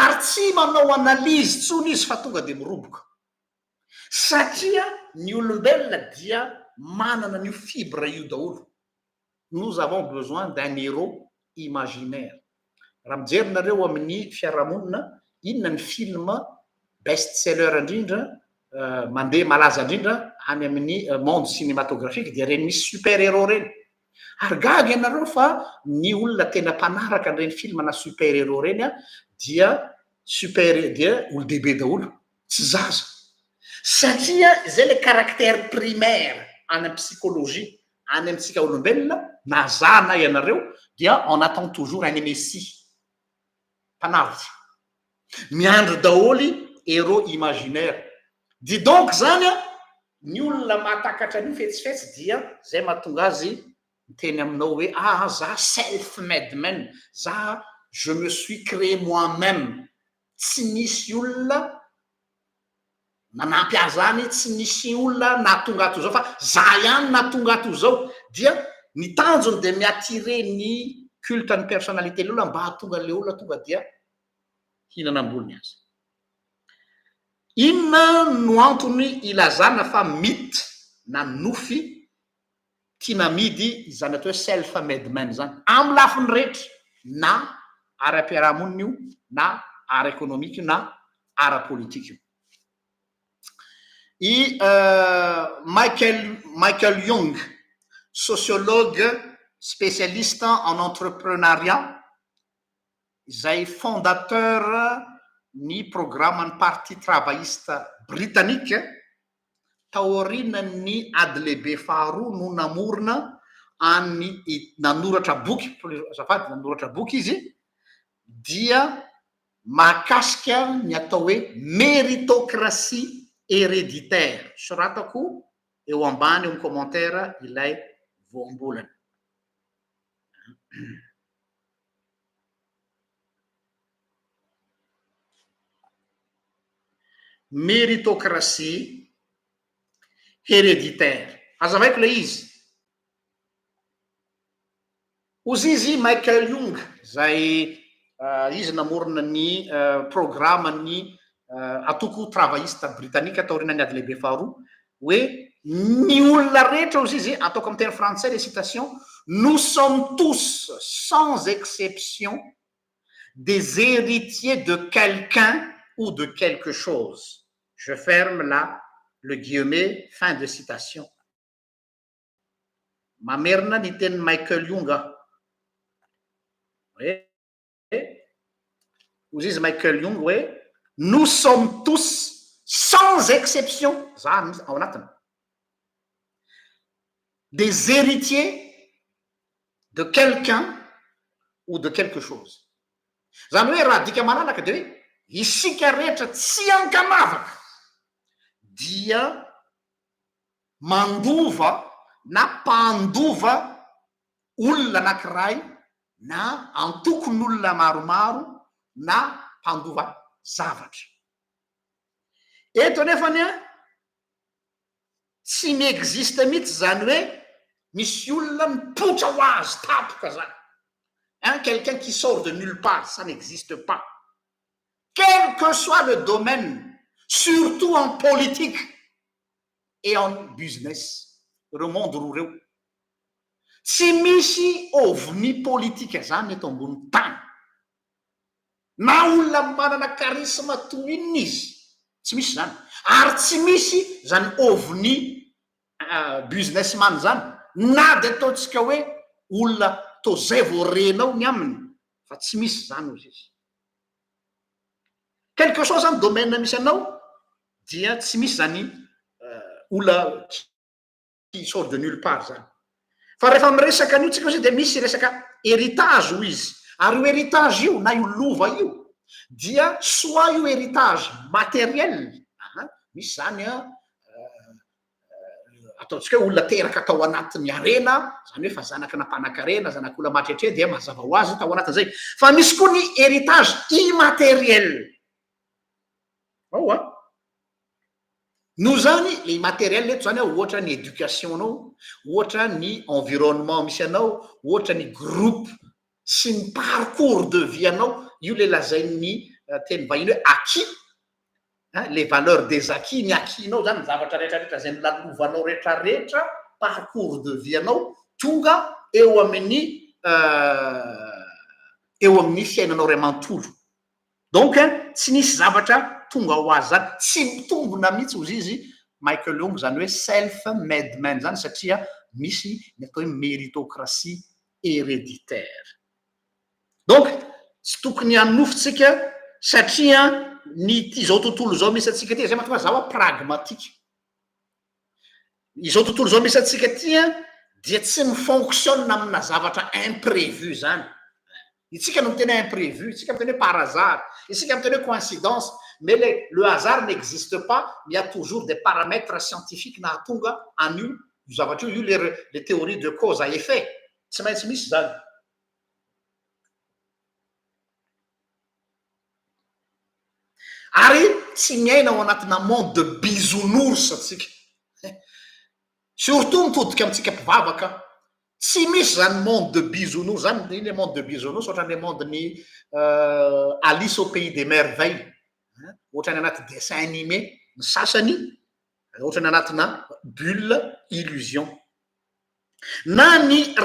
ary tsy manao analyse tsony izy fa tonga de miroboka satria ny olombelona dia manana n'io fibre io daholo. Nous avons besoin d'un héros imaginaire. Raha mijery nareo amin'ny fiarahamonina, inona ny film best seller indrindra mandeha malaza indrindra any amin'ny monde cinématographique dia reny misy super héros reny. Ary gaga ianareo fa ny olona tena mpanaraka an'ireny film na super héros reny dia dia olo dehibe daholo, tsy zaza. Satria zay le caractère primaire any amin'ny psychologie, any amintsika olombelona, na za na ianareo, dia on attend toujours un messie. Mpanavitra. Miandry daholy héros imaginaire. Dis donc zany ny olona mahatakatra an'io fetsifetsy dia zay mahatonga azy miteny aminao hoe za self-made man, za je me suis créé moi-même. Tsy misy olona manampy azy zany, tsy misy olona nahatonga ato zao fa za ihany nahatonga ato zao. Dia ny tanjony dia miattirer ny culte ny personnalité olona mba hahatonga le olona tonga dia hinana ambolony azy. Inona no antony ilazana fa mythe na nofy tiana midy izany atao hoe self-made man zany amin'ny lafiny rehetra, na ara-piarahamonina io, na ara-économique io, na ara-politique io. I Michael Young, sociologue spécialiste en entrepreneuriat, izay fondateur ny programme ny parti travailliste britannique, taorian'ny ady lehibe faharoa no namorona nanoratra boky, azafady nanoratra boky izy, dia mahakasika ny atao hoe méritocratie héréditaire. Soratako eo ambany eo commentaire ilay voambolana. Méritocratie héréditaire. Azavaiko le izy. Ozy izy Michael Young, zay izy namorona ny programme ny atoko travailliste britannique taoriana ny ady lehibe faharoa, hoe ny olona rehetra ozy izy ataoko amin'ny teny français les citations, nous sommes tous sans exception des héritiers de quelqu'un ou de quelque chose. Je ferme là le guillemet, fin de citation. Mamerina ny teny Michael Young. Ozy izy Michael Young hoe nous sommes tous sans exception, ça ao anatiny, des héritiers de quelqu'un ou de quelque chose. Zany hoe raha dika malalaka dia hoe isika rehetra tsy ankanavaka dia mandova na mpandova olona anankiray, na antokon'olona maromaro, na mpandova zavatra. Eto nefany tsy miexiste mihitsy zany hoe misy olona mipotra ho azy tapoka zany. Quelqu'un qui sort de nulle part, ça n'existe pas. Quel que soit le domaine, surtout en politique et en business, le monde rureo. Tsy misy ovni politika zany eto ambony tany. Na olona manana charisme toy inona izy, tsy misy zany. Ary tsy misy zany ovni businessman zany, na dia ataontsika hoe olona to zay vao renao ny aminy, fa tsy misy zany ozy izy. Quelque chose zany domaine misy anao dia tsy misy zany olona qui sort de nulle part zany. Fa rehefa miresaka an'io tsika dia misy resaka héritage ho izy. Ary io héritage io na io lova io dia soit io héritage matériel, misy zany ataontsika hoe olona teraka tao anatin'ny arena, zany hoe fa zanaka nampanankarena, zanak'olona mahatretre dia mazava ho azy tao anatin'izay. Fa misy koa ny héritage immatériel. No zany le matériel eto zany ohatra ny éducation anao, ohatra ny environnement misy anao, ohatra ny groupe sy ny parcours de vie anao, io le lazain'ny teny vahiny hoe acquis, les valeurs des acquis, ny acquis-nao zany zavatra rehetrarehetra zay milalovanao rehetrarehetra, parcours de vie anao tonga eo amin'ny eo amin'ny fiainanao ray manontolo. Donc tsy nisy zavatra tonga ho azy zany, tsy mitombona mihitsy ozy izy Michael Young zany hoe self made man zany satria misy ny atao hoe méritocratie héréditaire. Donc tsy tokony hanofotsika satria ny izao tontolo zao misy atsika ty zay mahatonga zaho pragmatique. Izao tontolo zao misy atsika ty dia tsy mifonctionne amina zavatra imprévu zany. Itsika no miteny imprévu, itsika miteny hoe par hasard, itsika miteny hoe coïncidence, mais le hasard n'existe pas, mais il y a toujours des paramètres scientifiques nahatonga an'io zavatra io les théories de cause à effet. Tsy maintsy misy zany. Ary tsy miaina ao anatina monde de bisounours atsika. Surtout mitodika amitsika mpivavaka. Tsy misy zany monde de bisounours zany, iny le monde de bisounours ohatran'le monde ny Alice au pays des merveilles. Ohatrany anaty dessin animé ny sasany, ohatrany anatina bulle illusion. Na ny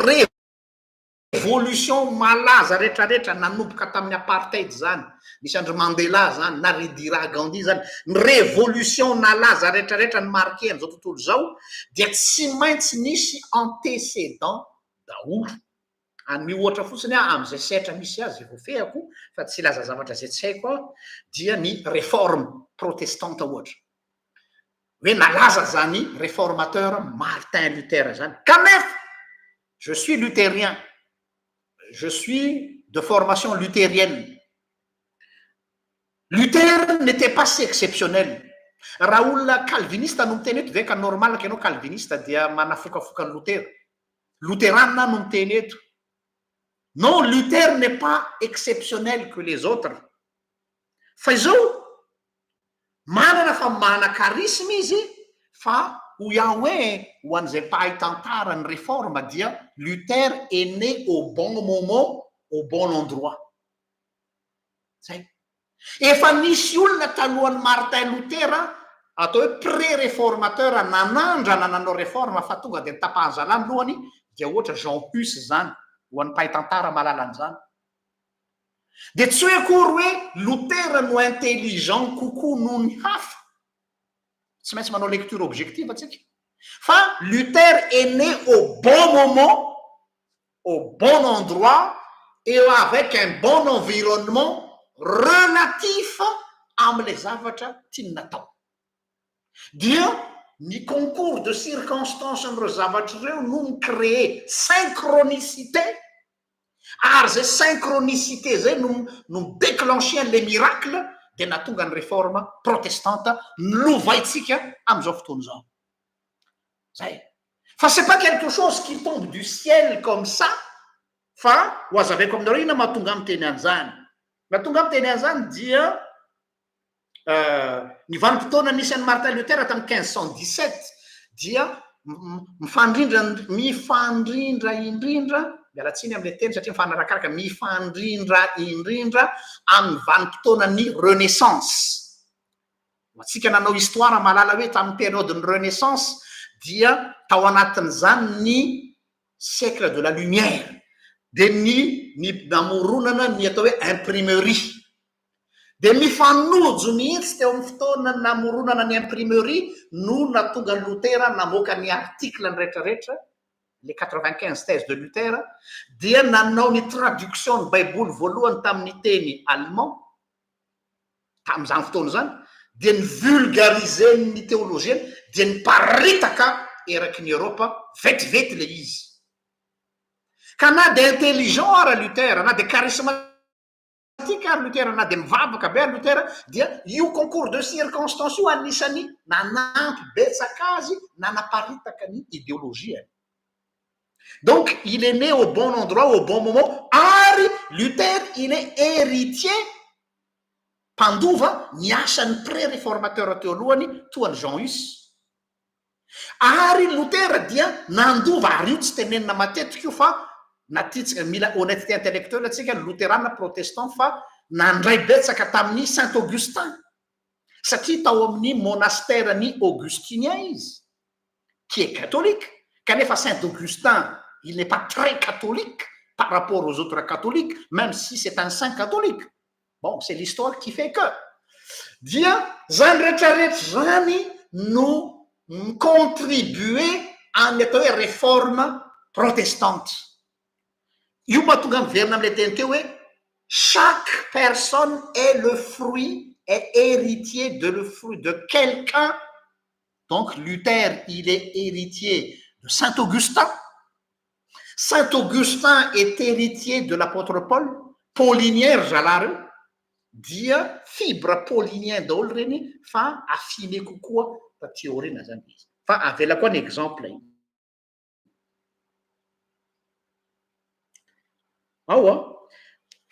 révolution malaza rehetrarehetra nanomboka tamin'ny apartheid zany, misy Andry Mandela zany, na Indira Gandhi zany, ny révolution nalaza rehetrarehetra ny marqué an'izao tontolo zao, dia tsy maintsy nisy antécédent daholo. Any ohatra fotsiny am'izay sehatra misy azy voafehako, fa tsy laza zavatra zay tsy haiko dia ny réforme protestante ohatra. Hoe nalaza zany réformateur Martin Luther zany. Kanefa je suis luthérien, je suis de formation luthérienne. Luther n'était pas si exceptionnel. Raha olona calviniste no miteny eto veka normal ka ianao calviniste dia manafokafoka ny Luther. Lutheranina no miteny eto. Non, Luther n'est pas exceptionnel que les autres. Fa izao manana fa mana charisme izy, fa ho iaho ho an'izay mpahay tantara ny réforme dia Luther est né au bon moment, au bon endroit. Zay. Efa nisy olona talohan'ny Martin Luther atao hoe pré-réformateur nanandrana nanao réforme fa tonga dia nitapahan-jalany lohany dia ohatra Jean Hus zany, ho an'ny mpahay tantara mahalala an'izany. Dia tsy hoe akory hoe Luther no intelligent kokoa noho ny hafa. Tsy maintsy manao lecture objective atsika. Fa Luther est né au bon moment, au bon endroit et avec un bon environnement relatif am'le zavatra tiany natao. Dia ny concours de circonstances am'ireo zavatra ireo no mi-créer synchronicité, ary zay synchronicité zay no déclenché an'le miracle dia nahatonga ny réforme protestante novaitsika am'izao fotoana zao. Zay. Fa c'est pas quelque chose qui tombe du ciel comme ça, fa ho azavaiko aminareo ina mahatonga miteny an'izany. Mahatonga miteny an'izany dia ny vanim-potoana nisy an'ny Martin Luther tamin'ny 1517 dia mifandrindra indrindra, mialatsiny amin'le teny satria mifanarakaraka, mifandrindra indrindra amin'ny vanim-potoanan'ny Renaissance. Atsika nanao histoire malala hoe tamin'ny période ny Renaissance dia tao anatin'izany ny siècle de la lumière, dia ny namoronana ny atao hoe imprimerie. Dia mifanojo mihitsy teo amin'ny fotoana namoronana ny imprimerie no natonga ny Luther namoaka ny article ny rehetrarehetra, les 95 thèses de Luther, dia nanao ny traduction ny baiboly voalohany tamin'ny teny allemand tamin'izany fotoana zany, dia ny vulgariser ny théologienne, dia ny paritaka eraky ny Europa vetivety le izy. Ka na dia intelligent ara Luther, na dia charismatique ara Luther, na dia mivavaka be ara Luther, dia io concours de circonstances io anisany nanampy betsaka azy nanaparitaka ny idéologie. Donc il est né au bon endroit, au bon moment. Ary Luther il est héritier mpandova ny asan'ny pré-réformateur teo alohany toa ny Jean Hus. Ary Luther dia nandova, ary io tsy tenenina matetika io fa natitsika mila honnêteté intellectuelle atsika luthérana protestant, fa nandray betsaka tamin'ny Saint Augustin satria tao amin'ny monastère ny augustinien izy qui est catholique. Kanefa Saint Augustin il n'est pas très catholique, par rapport aux autres catholiques, même si c'est un saint catholique. Bon, c'est l'histoire qui fait que. Dia zany rehetrarehetra zany no contribuer amin'ny atao hoe réforme protestante. Io mahatonga miverina am'ilay teny teo hoe chaque personne est le fruit, est héritier de le fruit de quelqu'un. Donc Luther, il est héritier de Saint Augustin. Saint Augustin est héritier de l'apôtre Paul. Paulinière zalary dia fibre paulinien daholo reny fa affine kokoa taty aoriana zany izy. Fa avela koa ny exemple iny. Ao a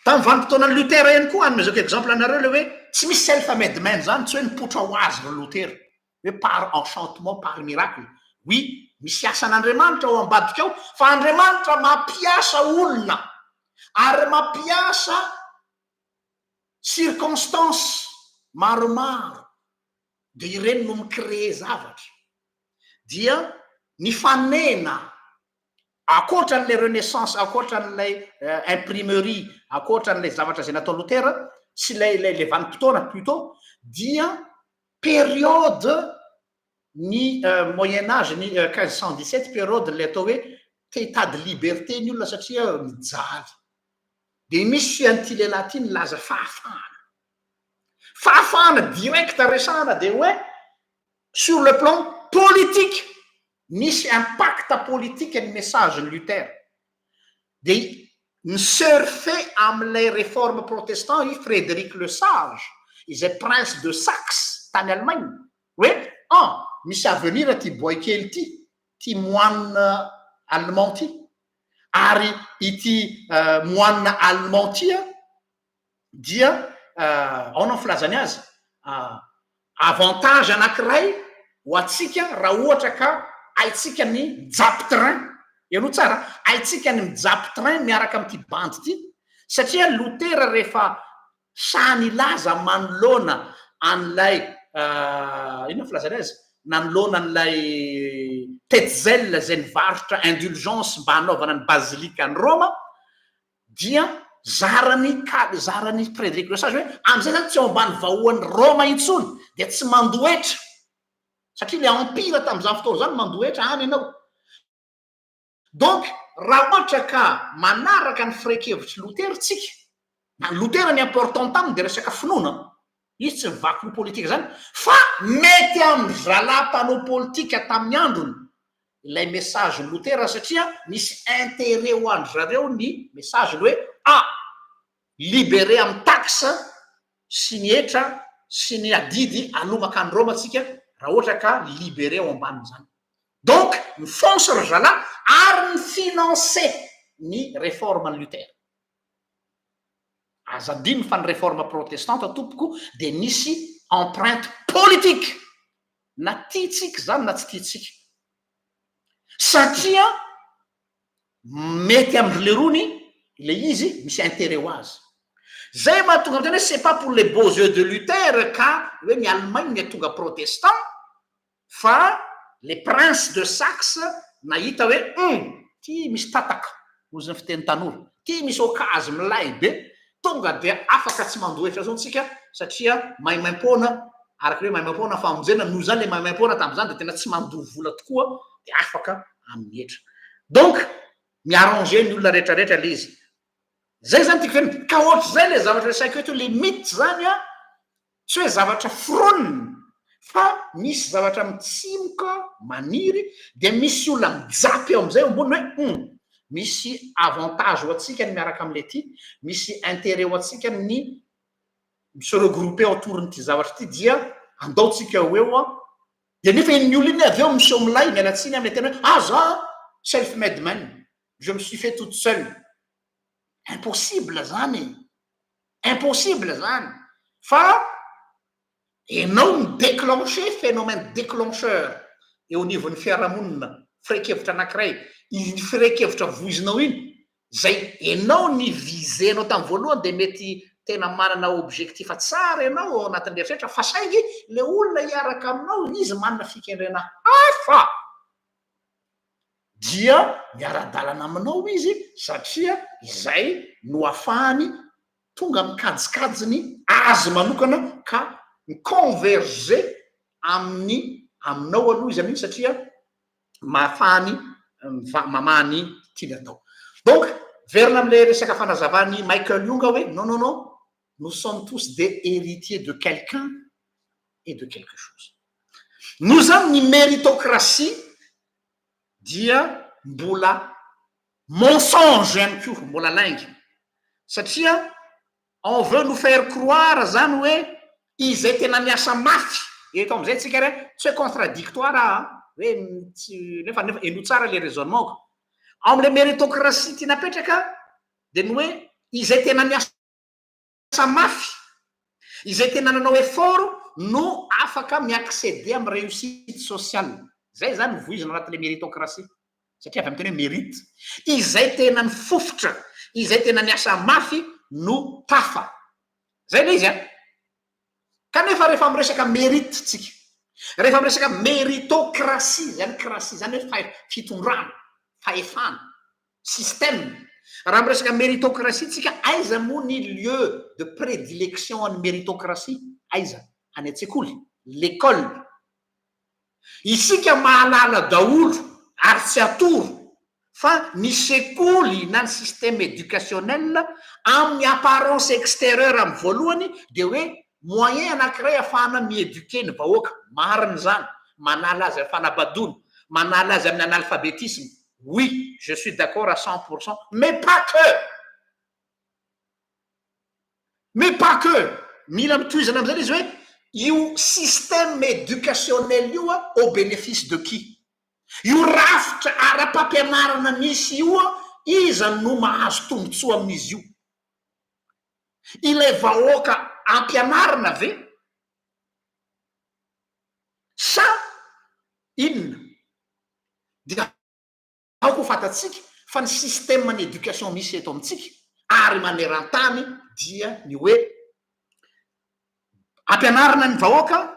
tamin'ny vanim-potoanany Lutera ihany koa anymezako exemple anareo le hoe tsy misy self-made-man zany, tsy hoe nipotra ho azy ro Lutera hoe par enchantement, par miracle. Oui, misy asan'Andriamanitra ao ambadika ao, fa Andriamanitra mampiasa olona ary mampiasa circonstance maromaro de ireny no micrée zavatra. Dia ny fanena akoatran'ilay renaissance, akoatran'ilay imprimerie, akoatran'ilay zavatra zay natao Lutera sy lay vanim-potoana plutôt, dia période ny moyen âge ny 1517 période le atao hoe état de liberté ny olona satria mijaly. De misy an'ity lehilahy ty nilaza fahafahana direct resana de hoe sur le plan politique misy impact politique ny message ny Luther. De nisurfe am'ilay réforme protestant i Frédéric le Sage, izay prince de Saxe tany Allemagne, hoe misy avenir ty boy kely ty moine allemand ty, ary ity moine allemand ty dia ao no filazany azy avantage anankiray ho atsika raha ohatra ka haitsika ny mijapy train. Ianao tsara, haitsika ny mijapy train miaraka am'ty bandy ty, satria Lutera rehefa sanilaza manoloana an'ilay ino filazany azy, nanoloana an'ilay Tetzel zay nivarotra indulgence mba hanaovana ny basilika ny Roma, dia zarany Frédéric le Sage hoe am'izay zany tsy ao ambany vahoan'ny Roma intsony de tsy mandoetra, satria le empire tam'izany fotoana zany mandoetra any ianao. Donc raha ohatra ka manaraka ny firenkevitry Lutera tsika, na Lutera ny important taminy de resaka finoana, izy tsy mivaky ny politika zany, fa mety amin'ny zala-panao politika tamin'ny androny ilay message ny Lutera, satria misy intérêt ho andry zareo ny message ny hoe libéré amin'ny taxe sy ny etra sy ny adidy alomaka ny Roma tsika raha ohatra ka libéré ao ambaniny zany. Donc mifonce ry zala ary ny financer ny réforme ny Luther. Azadiny fa ny réforme protestante tompoko de nisy empreinte politique, na tiatsika zany na tsy tiatsika, satria mety am'le rony le izy misy intérêt ho azy. Zay mahatonga am'tena hoe c'est pas pour les beaux yeux de Luther ka hoe ny Allemagne ny tonga protestant, fa les princes de Saxe nahita hoe ty misy tataka ozy ny fiteny tanora, ty misy okazy milay be, tonga de afaka tsy mandoetra zao tsika satria maimaim-pona, araky hoe maimaim-pona famonjena noho zany le maimaim-pona tam'izany de tena tsy mandovo vola tokoa de afaka amin'ny etra. Donc miarranger ny olona rehetrarehetra le izy. Zay zany tiako feny ka ohatry zay le zavatra resaiko eto le mythe zany tsy hoe zavatra foronina, fa misy zavatra mitsimoka maniry de misy olona mijapy eo am'izay ambony hoe misy avantage ho atsika ny miaraka am'le ty, misy intérêt ho atsika ny se regrouper autour nyty zavatra ty dia andaotsika eo de nefa iny olona iny avy eo miseho milay mialatsiny am'le tena hoe za self-made man, je me suis fait toute seule. Impossible zany, impossible zany, fa enao ny déclencher phénomène déclencheur eo anivon'ny fiarahamonina firenkevitra anankiray, iny firenkevitra voizinao iny zay enao ny visenao tamin'ny voalohany de mety tena manana objectif tsara ianao ao anatin'ny eritreretra, fa saingy le olona hiaraka aminao izy manana fikendrena hafa. dia miara-dalana aminao izy satria izay no ahafahany tonga mikajikajiny azy manokana ka miconverger aminao aloha izy amin'iny satria mahafahany mamany tiany atao. Donc verina am'le resaka fanazavany Michael Young hoe non, nous sommes tous des héritiers de quelqu'un et de quelque chose. Nous avons une méritocratie dia mbola mensonge ihany koa mbola laingy satria on veut nous faire croire zany hoe izay tena miasa mafy eto am'izay tsika re tsy hoe contradictoire hoe nefa eno tsara le raisonnement am'le méritocratie ty napetraka de ny hoe izay tena miasa mafy izay tena nanao effort no afaka miaccéder am réussite sociale. Zay zany voizina anatin'le méritocratie satria avy am'teny hoe mérite izay tena ny fofotra izay tena niasa mafy no tafa zay le izy a kanefa rehefa amresaka mérite tsika rehefa amresaka méritocratie zany crasie zany hoe fitondrana fahefana système raha amresaka méritocratie tsika aiza moa ny lieu de prédilection any méritocratie aiza any an-tsekoly l'école isika mahalala daolo ary tsy atoro fa ny sekoly na ny système éducationnel amin'ny apparence extérieure amin'ny voalohany de hoe moyen anankiray ahafahana miéduquer ny vahoaka mariny zany manala azy fanabadony manala azy amin'ny analphabétisme. Oui, je suis d'accord à 100%, mais pas que mila mitohizana am'zay izy hoe io système éducationnel io au bénéfice de qui? Io rafitra ara-pampianarana misy io iza no mahazo tombotsoa amin'izy io? Ilay vahoaka ampianarana ve sa inona? Dia aoko fatatsika fa ny système ny éducation misy eto amintsika ary maneran-tany dia ny hoe ampianarana ny vahoaka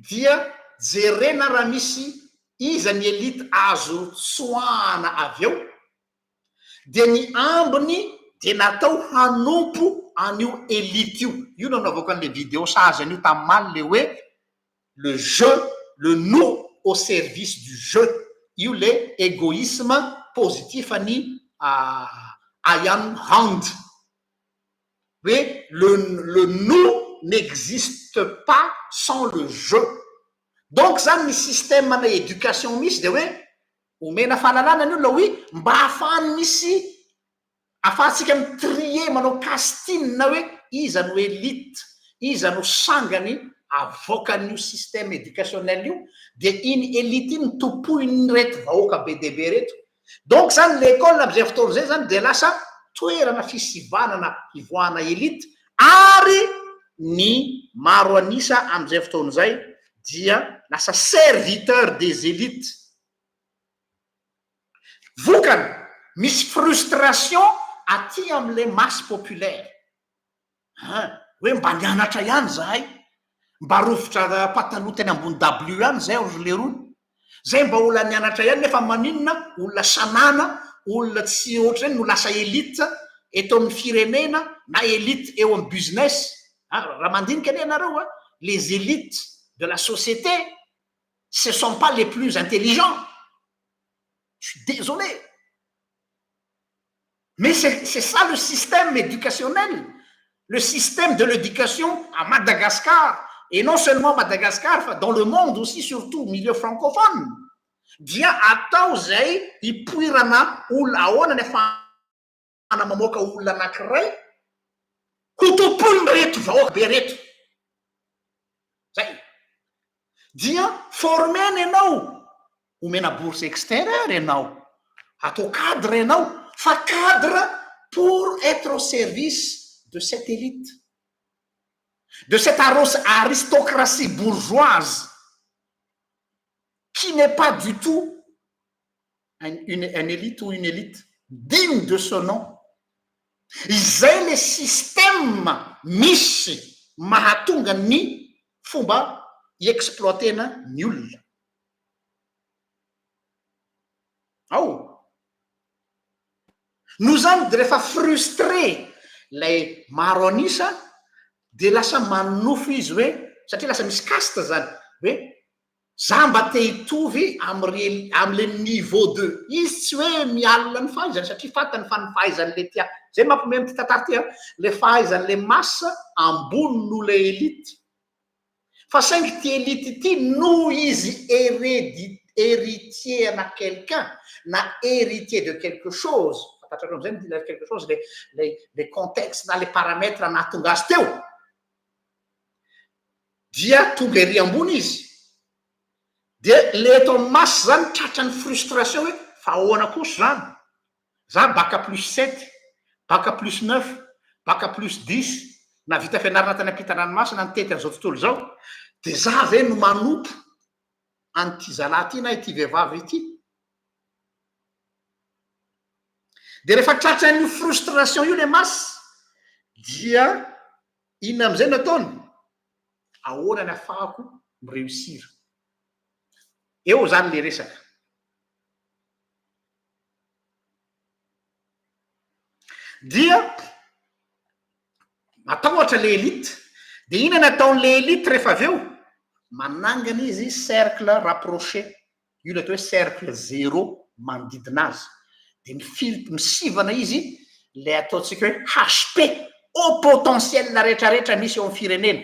dia jerena raha misy iza ny élite azo tsoahana avy eo de ny ambiny de natao hanompo an'io élite io nanaovako an'le vidéo sazy an'io tamy maly le hoe le jeu le nous au service du jeu io le égoïsme positif any Ayn Rand hoe le nous n'existe pas sans le jeu. Donc zany ny système na éducation misy de hoe omena fahalalana ny olona hoe mba ahafahany misy ahafahantsika mitrier manao castine na hoe iza no élite iza no sangany avoakan'io système éducationnel io de iny élite iny topoiny reto vahoaka be debe reto. Donc zany l'école am'izay fotoana zay zany de lasa toerana fisivanana ivoahana élite ary ny maro anisa am'izay fotoana zay dia lasa serviteur des élites. Vokany misy frustration aty am'le masse populaire hoe mba nianatra ihany zahay mba rofotra pataloha teny ambony w ihany zay ozy le rony zay mba olona nianatra ihany nefa maninona olona sanana olona tsy ohatra reny no lasa élite eto amin'ny firenena na élite eo amin'ny business raha mandinika ane anareo les élites de la société ce sont pas les plus intelligents. Je suis désolé mais c'est ça le système éducationnel, le système de l'éducation à Madagascar et non seulement Madagascar dans le monde aussi surtout au milieu francophone dia atao zay ipoirana olona ahoana nefa ana mamoaka olona anankiray ho tompony reto vahoaka be reto zay dia formena ianao omena bourse extérieure ianao atao cadre ianao fa cadre pour être au service de cette élite, de cette aristocratie bourgeoise qui n'est pas du tout une élite ou une élite digne de ce nom. Izay le système misy mahatonga ny fomba iexploitena ny olona. no zany de rehefa frustré lay maro anisa de lasa manofo izy hoe satria lasa misy caste zany hoe za mba te hitovy am'le niveau de izy tsy hoe mialina ny fahaizany satria fatany fa ny fahaizan'le tia zay mampome amty tantara ty le fahaizan'le massa ambony no le élite fa saingy ty élite ty no izy héritier na quelqu'un na héritier de quelque chose fantatrareo am'zay midila quelque chose le contexte na le paramètre anatonga azy teo dia tonga ery ambony izy de le eto amin'ny masy zany tratrany frustration hoe fa ahoana kosa zany za bac plus 7 bac plus 9 bac plus 10 na vita fianarana tany ampita-ranomasina nitety an'izao tontolo zao de za ve no manompo an'ity zalahy ty na ity vehivavy ity de rehefa tratran'io frustration io le masy dia inona am'izay no ataony ahoana ny afahako mireusir eo zany le resaka dia atao ohatra le élite de inona ny ataon'le élite rehefa avy eo manangana izy cercle rapproché io le atao hoe cercle zéro manodidina azy de misivana izy le ataotsika hoe HP au potentiel rehetrarehetra misy eo amin'ny firenena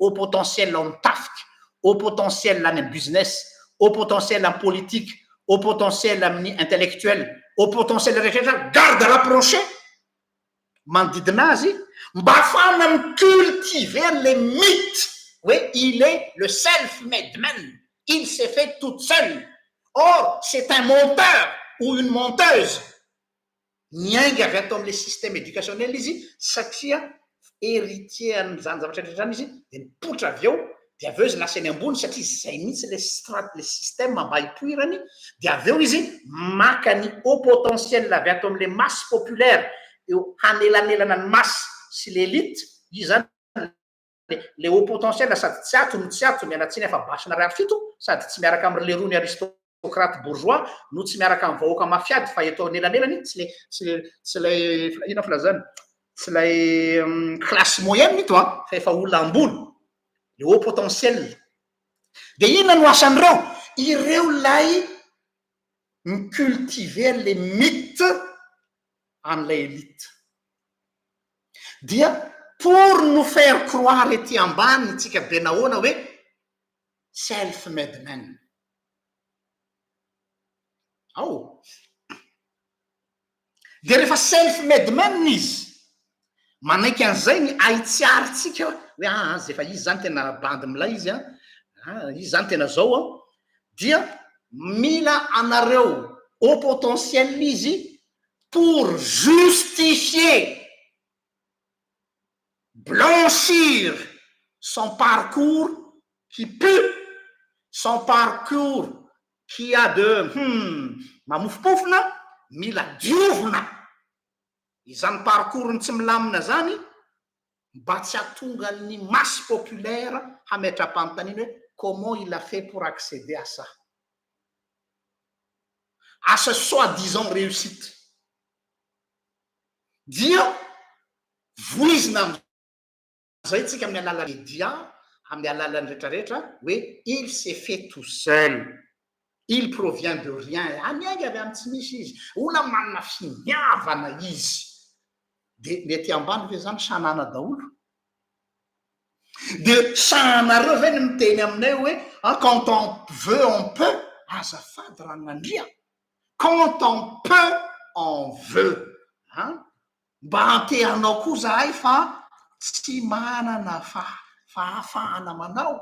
au potentiel ao amin'ny tafika au potentiel any amin'ny business au potentiel amin'ny politique au potentiel amin'ny intellectuel au potentiel rehetrarehetra garde rapproché manodidina azy mba afahana micultiver le mythe oui il est le self-made man il s'est fait toute seule or c'est un monteur ou une monteuse miainga avy ato am'le système éducationnel izy satria héritier an'zany zavatra rehetra zany izy de mipotra avy eo de avy eo izy lasa eny ambony satria zay mihitsy le système mba hipoirany de avy eo izy maka ny haut potentiel avy ato am'le masse populaire eo hanelanelana ny masse sy l'élite izy zany le haut potentiel sady tsy ato no tsy ato mialatsiny efa basina ray fito sady tsy miaraka am'le roa ny aristocrate bourgeois no tsy miaraka amin'ny vahoaka mafiady fa eto anelanelany tsy lay ina filazany tsy lay classe moyenne ito fa efa olona ambony le haut potentiel de inona no asan'ireo ireo lay micultiver le mythe an'lay élite dia pour nous faire croire ety ambany tsika be nahoana hoe self-made man de rehefa self-made man izy manaiky an'izay ny ahitsiaritsika hoe zay fa izy zany tena bandy milay izy izy zany tena zao dia mila anareo au potentiel izy pour justifier blanchir son parcours qui pue son parcours qui a de mamofopofona mila diovina izany parcours ny tsy milamina zany mba tsy atonga ny masse populaire hametra-panontaniana hoe comment il a fait pour accéder à ça à ce soi-disant réussite dia voizina zay tsika amin'ny alala média amin'ny alalany rehetrarehetra hoe il s'est fait tout seul il provient de rien amiainga avy amin'ny tsy misy izy ona manana finiavana izy de mety ambany ve zany sanana daholo de sanareo ve ny miteny aminay hoe quand on veut on peut azafady ranandria quand on peut on veut mba antehanao koa zahay fa tsy manana fahafahana manao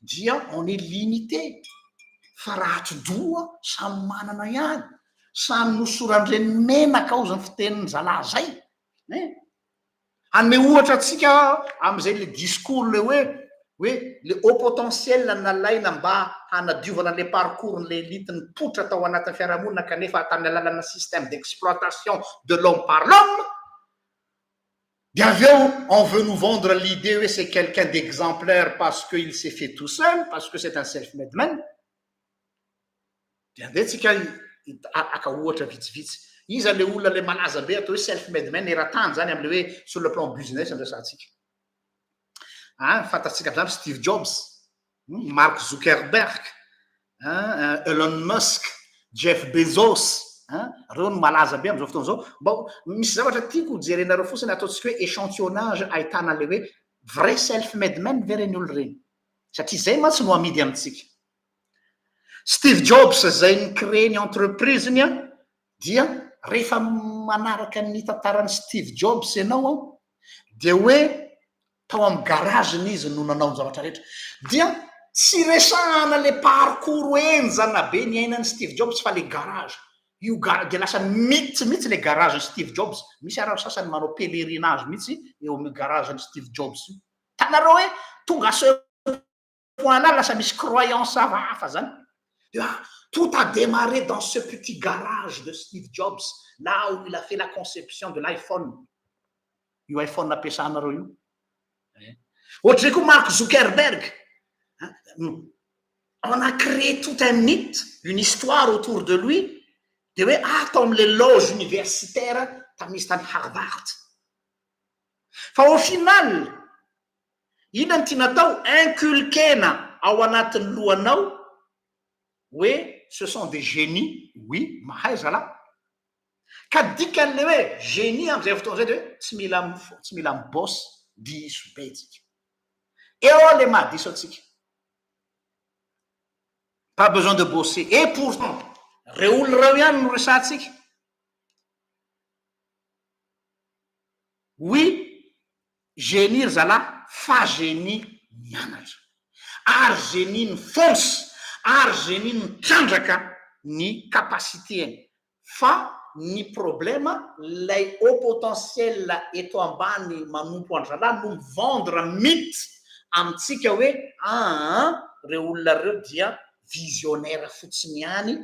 dia on est limité fa rahatry-doa samy manana ihany samy nosorandreny menaka ao zany fiteniny zalahy zay anome ohatra atsika am'izay le discours le hoe le haut potentiel nalaina mba hanadiovana le parcours n'le élite nipotra tao anatin'ny fiarahamonina kanefa tamin'ny alalana système d'exploitation de l'homme par l'homme de avy eo on veut nous vendre l'idée hoe c'est quelqu'un d'exemplaire parce qu'il s'est fait tout seul parce que c'est un self-made man de andeha tsika aka ohatra vitsivitsy iza le olona le malaza be atao hoe self made man eran-tany zany am'le hoe sur le plan business andrasantsika fantatsika zany Steve Jobs, Mark Zuckerberg, Elon Musk, Jeff Bezos, reo no malaza be am'izao fotoana zao. Mba misy zavatra tiako jerenareo fotsiny ataontsika hoe échantillonnage ahitana le hoe vrai self made man ve reny olo reny satria zay matsy no amidy amitsika. Steve Jobs zay nicrée ny entreprise-ny dia rehefa manaraka ny tantarany Steve Jobs ianao dia hoe tao amin'ny garageny izy no nanao ny zavatra rehetra dia tsy resahana le parcours enjana be ny ainany Steve Jobs fa le garage io dia lasa mihitsy le garage Steve Jobs. Misy arao sasany manao pèlerinage mihitsy eo amin'ny garage ny Steve Jobs io. Tanareo hoe tonga ce point là lasa misy croyance hafa zany. Tout a démarré dans ce petit garage de Steve Jobs, là où il a fait la conception de l'iPhone. Io iPhone nampiasanareo io. Ohatra koa Mark Zuckerberg, on a créé tout un mythe, une histoire autour de lui, de hoe tao am'le loge universitaire tamisy tany Harvard. Fa au final, inona ny tiana tao inculquena ao anatin'ny lohanao hoe ce sont des génies, oui, mahay zala. Ka dikan'le hoe génie am'izay fotoana zay de hoe tsy mila miboss diso be tsika. Eo le mahadiso atsika. Pas besoin de bosser. Et pourtant, reo olona reo ihany no resahantsika. Oui, génie ry zala, fa génie mianatra. Ary génie ny force, ary génie ny trandraka ny capacité-ny. Fa ny problème lay haut potentiel eto ambany manompo andralà no mivendre mythe amitsika hoe reo olona reo dia visionnaire fotsiny ihany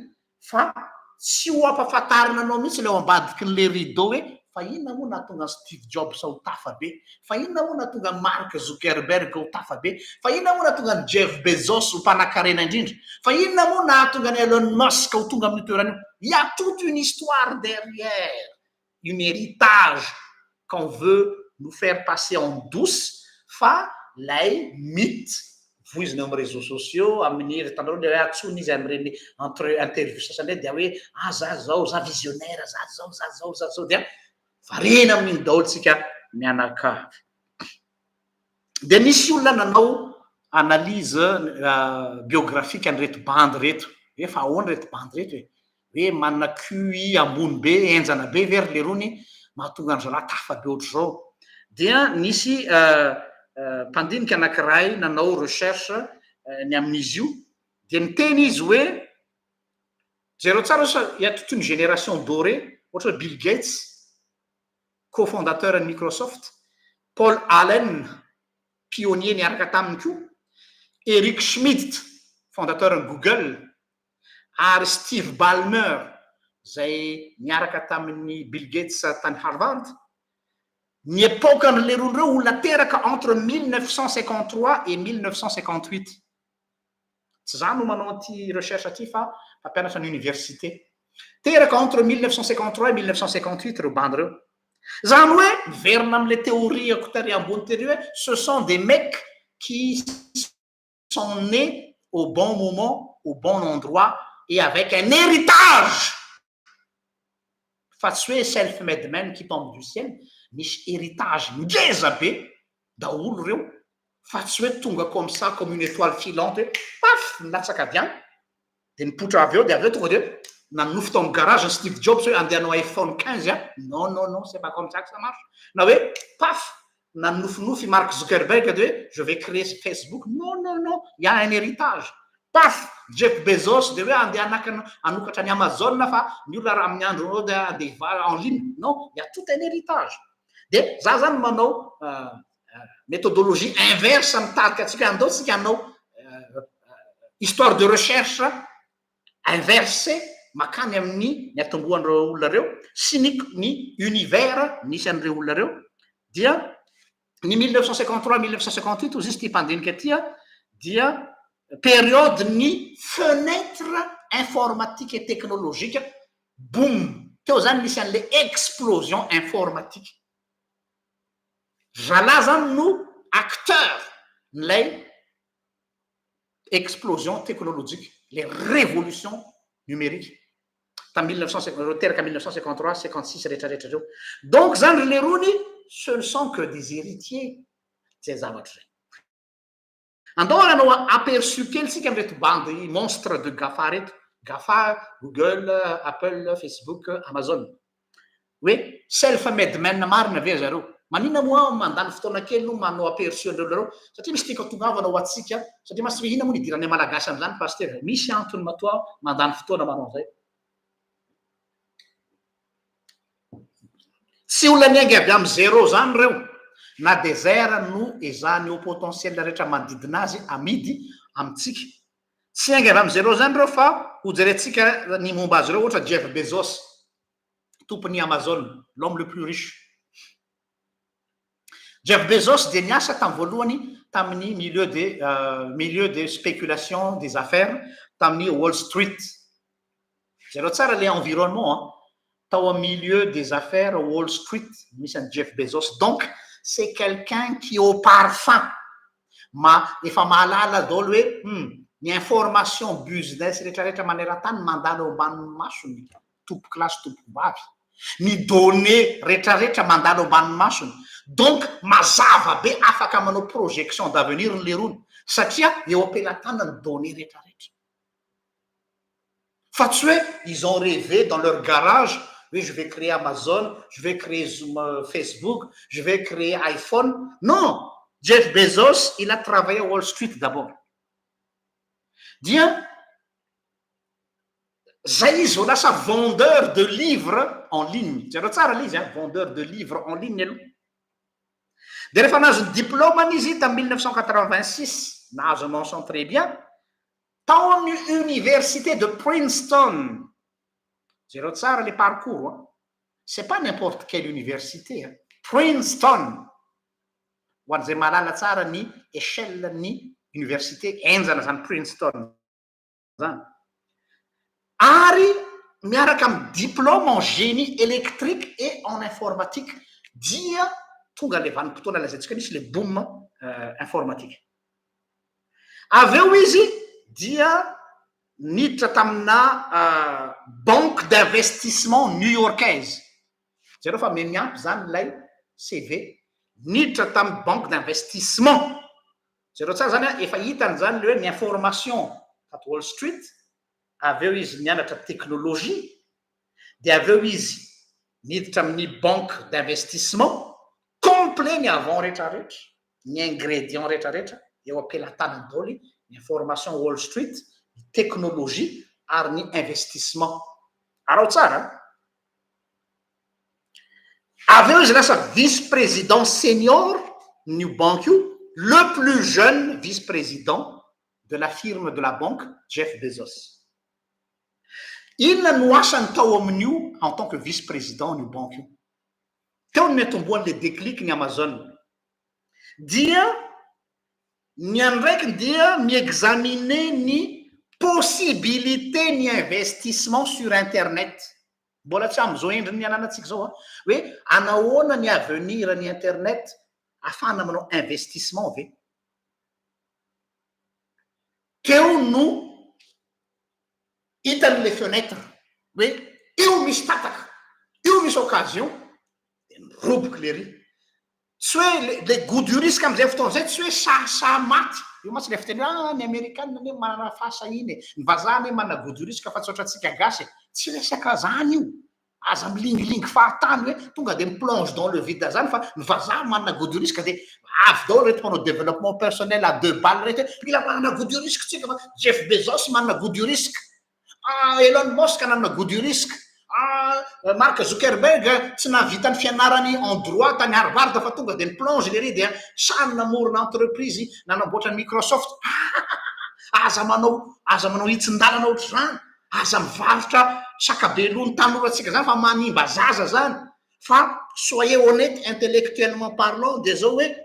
fa tsy ho ampahafantarina anao mihitsy le ao ambadiky n'le rideau hoe fa inona moa nahatonga Steve Jobs ho tafa be, fa inona moa nahatonga Mark Zuckerberg ho tafa be, fa inona moa nahatonga Jeff Bezos ho mpanan-karena indrindra, fa inona moa nahatonga ny Elon Musk ho tonga amin'ny toerana io. Il y a toute une histoire derrière, un héritage qu'on veut nous faire passer en douce, fa lay mythe voizina amin'ny réseaux sociaux amin'ny tanareo le atsony izy amin'ireny entre interview sasany dia hoe za zao za visionnaire za zao dia varena amin'iny daholo tsika mianakavy. Dia nisy olona nanao analyse biographique an'ireto bandy reto hoe fa ahoana reto bandy reto hoe manana QI ambony be enjana be very le rony mahatonga an'zalahy tafa be ohatry zao. Dia nisy mpandinika anankiray nanao recherche ny amin'izy io dia niteny izy hoe zero tsara il y a toute une génération dorée ohatra hoe Bill Gates, cofondateur ny Microsoft, Paul Allen, pionnier niaraka taminy koa, Eric Schmidt, fondateur ny Google, ary Steve Ballmer zay niaraka tamin'ny Bill Gates tany Harvard. Ny époque an'le roa reo olona teraka entre 1953 et 1958. Tsy zany no manao anty recherche aty fa mpianatra ny université. Teraka entre 1953 et 1958 reo bandy reo. Zany hoe miverina am'le théoriako tary ambony tery hoe ce sont des mecs qui sont nés au bon moment, au bon endroit et avec un héritage. Fa tsy hoe self-made man qui tombe du ciel, misy héritage ngeza be daholo reo, fa tsy hoe tonga comme ça comme une étoile filante paf nilatsaka avy any dia nipotra avy eo dia avy eo tonga dia nanofo tao amin'ny garage Steve Jobs hoe andeha hanao iPhone 15 non c'est pas comme ça que ça marche. Na hoe paf nanofinofy Mark Zuckerberg de hoe je vais créer Facebook, non, il y a un héritage. Paf Jeff Bezos de hoe andeha anokatra ny Amazon fa ny olona raha amin'ny andro dia andeha en ligne, non, il y a tout un héritage. Dia za zany manao méthodologie inverse mitariky atsika andao tsika hanao histoire de recherche inversé makany amin'ny ny atombohan'ireo olona reo sy ny univers nisy an'ireo olona reo. Dia ny 1953-1958 ozy izy ty mpandinika aty dia période ny fenêtre informatique et technologique boum teo zany misy an'le explosion informatique zalahy zany no acteur n'lay explosion technologique les révolutions numériques tam 1950 teraka 1953 56 rehetrarehetra reo donc zany le rony ce ne sont que des héritiers zay zavatra zay andohana anao aperçu kely sika amreto bandy monstre de GAFA reto GAFA, Google, Apple, Facebook, Amazon hoe self-made man marina ve zareo manina moa mandany fotoana kely no manao aperçu andreo lareo satria misy tika tongavana ho atsika satria masy ihina moa ny idiran'ny malagasy am'zany paster misy antony matoa mandany fotoana manao zay tsy olona niaingy avy amy zéro zany reo na désert no ezany au potentiel rehetra manodidina azy amidy amitsika tsy aingy avy amy zéro zany reo fa ho jerentsika ny momba azy reo ohatra Jeff Bezos tompony Amazon l'homme le plus riche Jeff Bezos de niasa tam voalohany tamin'ny milieu de spéculation des affaires tamin'ny Wall Street zero tsara le environnement tao au milieu des affaires Wall Street misy an Jeff Bezos donc c'est quelqu'un qui au parfum efa mahalala daholo hoe ny information business rehetrarehetra maneran-tany mandalo ambany masony tompoky lasy tompoky vavy ny données rehetrarehetra mandalo ambany masony donc mazava be afaka manao projection d'avenir ny le rony satria eo ampelatana ny données rehetrarehetra fa tsy hoe ils ont rêvé dans leur garage oui, je vais créer Amazon, je vais créer Facebook, je vais créer iPhone. Non, Jeff Bezos, il a travaillé à Wall Street d'abord. Bien, Zaïs, voilà ça, vendeur de livres en ligne. C'est ça, vendeur de livres en ligne. D'ailleurs, il a un diplôme en 1986, je m'en sens très bien, dans l'université de Princeton. Zero tsara le parcours, hein. C'est pas n'importe quelle université. Hein. Princeton. Ho an'izay malala tsara ny échelle ny université enjana zany Princeton zany. Ary miaraka amin'ny diplôme en génie électrique et en informatique dia tonga le vanim-potoana lazaintsika nisy le boom informatique. Avy eo izy dia niditra tamina banque d'investissement new-yorkaise zareo fa miampy zany lay CV niditra tamin'ny banque d'investissement zareo tsara zany efa hitany zany le hoe ny information at Wall Street avy eo izy nianatra technologie de avy eo izy niditra amin'ny banque d'investissement complet ny avant rehetrarehetra ny ingrédient rehetrarehetra eo ampelantanany daholo ny information Wall Street technologie ary ny investissement arao tsara avy eo izy lasa vice-président senior new banque io le plus jeune vice-président de la firme de la banque Jeff Bezos inona no asany tao amin'io en tant que vice-président new banque io teo ny atomboan'le déclic ny Amazon dia ny andraiky dia miexaminer ny possibilité ny investissement sur internet mbola tsy am'zao endriny ny ananatsika zao hoe anahoana ny avenir ny internet afana manao investissement ve teo no hitan'le fenêtre hoe io misy tataka io misy occasion de miroboky le ry tsy hoe le goût du risque am'izay fotoana zay tsy hoe sasa maty io masy le fiteny ny amerikanina ne manana fahasahiny ny vazana mana goût du risque fa tsy ohatratsika gasy tsy resaka zany io aza milingilingy fahatany hoe tonga de miplonge dans le vide zany fa ny vazaha manana goût du risque de avy daholo reto manao développement personnel à 2 balles reto mila manana goût du risque tsika fa Jeff Bezos manana goût du risque Elon Musk nanana goût du risque Mark Zuckerberg tsy nahavita ny fianarany en droit tany Harvard fa tonga de miplonge le ry de samy namorona entreprise nanamboatra ny Microsoft aza manao hitsin-dalana ohatry zany aza mivarotra sakabelony tanora-tsika zany fa manimba zaza zany fa soyez honnête intellectuellement parlant de zao hoe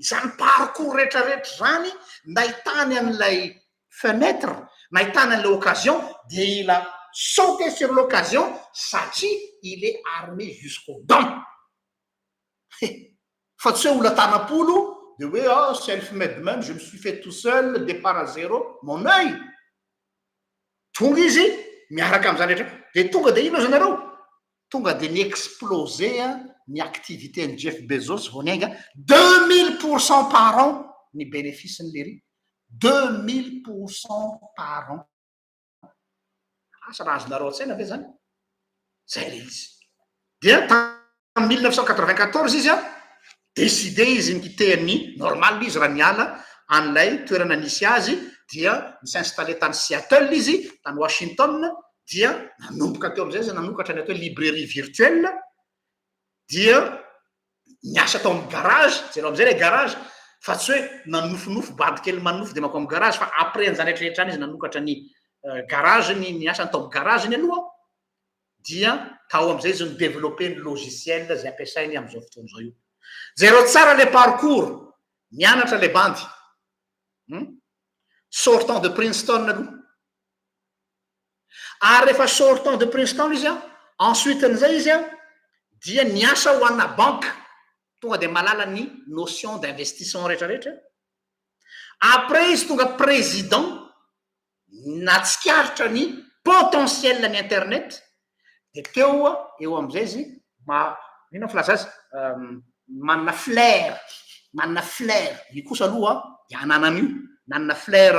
zany parcours rehetrarehetra zany nahitany an'ilay fenêtre nahitany an'ilay occasion de ila sauter sur l'occasion satria il est armé jusqu'aux dents. Fa tsy hoe olona tanapolo de hoe self-made man, je me suis fait tout seul, départ à zéro, mon œil. Tonga izy miaraka am'zany rehetra de tonga de ino zanareo tonga de ny explosé ny activité ny Jeff Bezos vao niainga 2000% par an ny bénéfice ny lery 2000% par an. Asa raha azonareo an-tsaina ve zany zay le izy dia tam 1994 izy décidé izy nikitehany normal izy raha niala an'ilay toerana nisy azy dia s'installer tany Seattle izy tany Washington dia nanomboka teo am'izay izy nanokatra ny atao hoe librairie virtuelle dia niasa tao amin'ny garage jereo am'izay le garage fa tsy hoe nanofonofo bady kely manofo de mako amin'ny garage fa après an'izany rehetrarehetra any izy nanokatra ny garage ny asany tao amin'ny garage ny aloha dia tao am'izay izy nidévelopper ny logiciel zay ampiasainy am'izao fotoana zao io zero tsara le parcours mianatra le bandy sortant de Princeton aloha ary rehefa sortant de Princeton izy ensuite n'izay izy dia niasa ho ana banque tonga de malala ny notion d'investissement rehetrarehetra après izy tonga président natsikaritra ny potentiel ny internet de teo eo am'izay izy ino filaza azy manana flair io kosa aloha de ananan'io nanana flair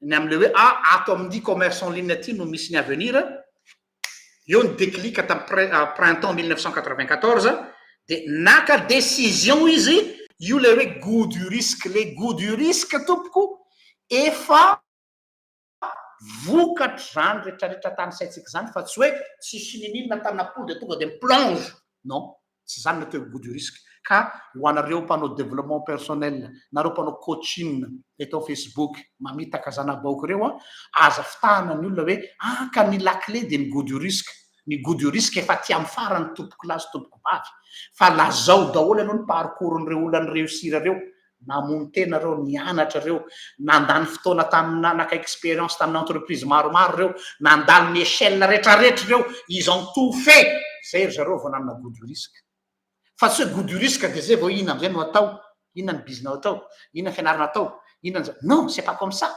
ny am'le hoe ato amin'ny commerce en ligne aty no misy ny avenir io ny déclic tam printemps 1994 de naka décision izy io le hoe goût du risque tompoko efa vokatra zany rehetrarehetra tany saitsika zany fa tsy hoe tsisy ninina tanapolo de tonga de miplonge non tsy zany nateo goût du risque ka ho anareo mpanao développement personnel nareo mpanao coaching eto Facebook mamitaka zanabaoko reo aza fitahana ny olona hoe ka ny laclé de ny goût du risque efa ty amin'ny farany tompoko lasy tompoko vavy fa lazao daholo ianao ny parcours-n'ireo olona ny réussir reo namono tena reo nianatra reo nandany fotoana tamina naka expérience tamina entreprise maromaro reo nandalo ny échelle rehetrarehetra reo ils ont tout fait zay ry zareo vao nanana goût du risque fa tsy hoe goût du risque de zay vao ina am'izay no atao inona ny business atao inona ny fianarana atao inona non c'est pas comme ça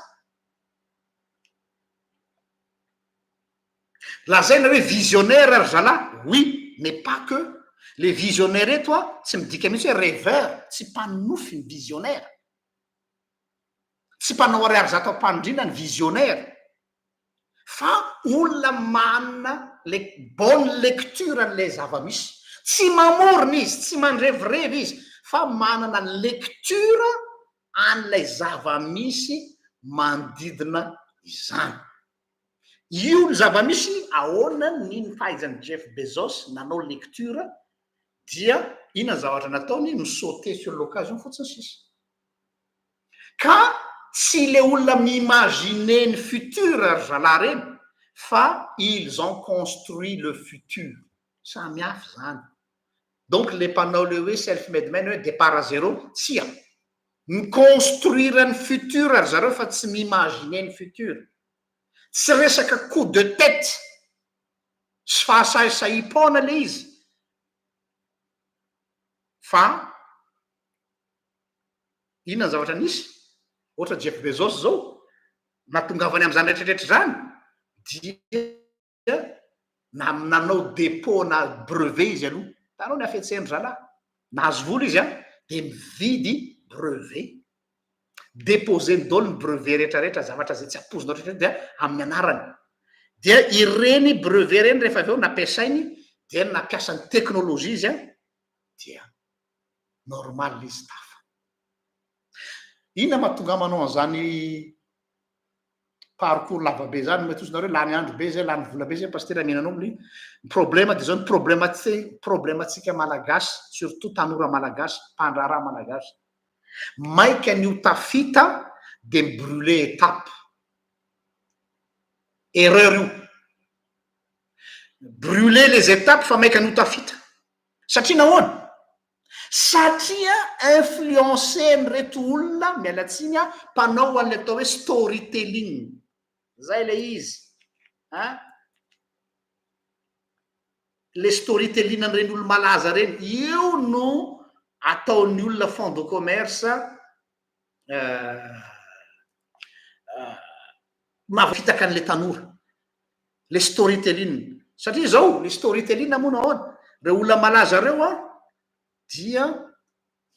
lazaina hoe visionnaire ry zala oui mais pas que les visionnaires eto tsy midika mihitsy hoe rêveur tsy mpanofy ny visionnaire tsy mpanao ariary zato ampandrina ny visionnaire fa olona manana le bonne lecture an'le zava-misy tsy mamorona izy tsy mandrevirevy izy fa manana lecture an'lay zava-misy manodidina izany io ny zava-misy ahoana ny fahaizany Jeff Bezos nanao lecture dia ina zavatra nataony misauter sur l'occasion fotsiny sisa ka tsy le olona miimaginer ny futur ry zala reny fa ils ont construit le futur samy hafa zany donc le mpanao le hoe self-made man hoe départ à zéro tsia miconstruire ny futur ry zareo fa tsy miimaginer ny futur tsy resaka coup de tête sy fahasahisahi-pona le izy fa inona ny zavatra nisy ohatra Jeff Bezos zao natongavany am'izany rehetrarehetra zany dia nanao dépôt na brevet izy aloha tanao ny afetseny zala nahazo vola izy de mividy brevet déposer ny dolo ny brevet rehetrarehetra zavatra zay tsy apozinao rehetrarehetra dia amin'ny anarany dia ireny brevet reny rehefa avy eo nampiasainy dia nampiasa ny teknôlôjia izy dia normal izy tafa inona mahatonga manao an'izany parcours lavabe zany metosonareo lany andro be zay lany vola be zay pasteur mihinanao amin'ny problème de zao ny problématsika malagasy surtout tanora malagasy mpandraraha malagasy maika an'io tafita de mibrûler étape erreur io brûler les étapes fa maika an'io tafita satria nahoana satria influencer ny reto olona mialatsiny mpanao an'le atao hoe storytelling zay le izy le storytelling reny olo malaza reny io no ataony olona fond de commerce mavakitaka an'le tanora le storytelling satria zao le storytelling moa nahoana reo olona malaza reo a dia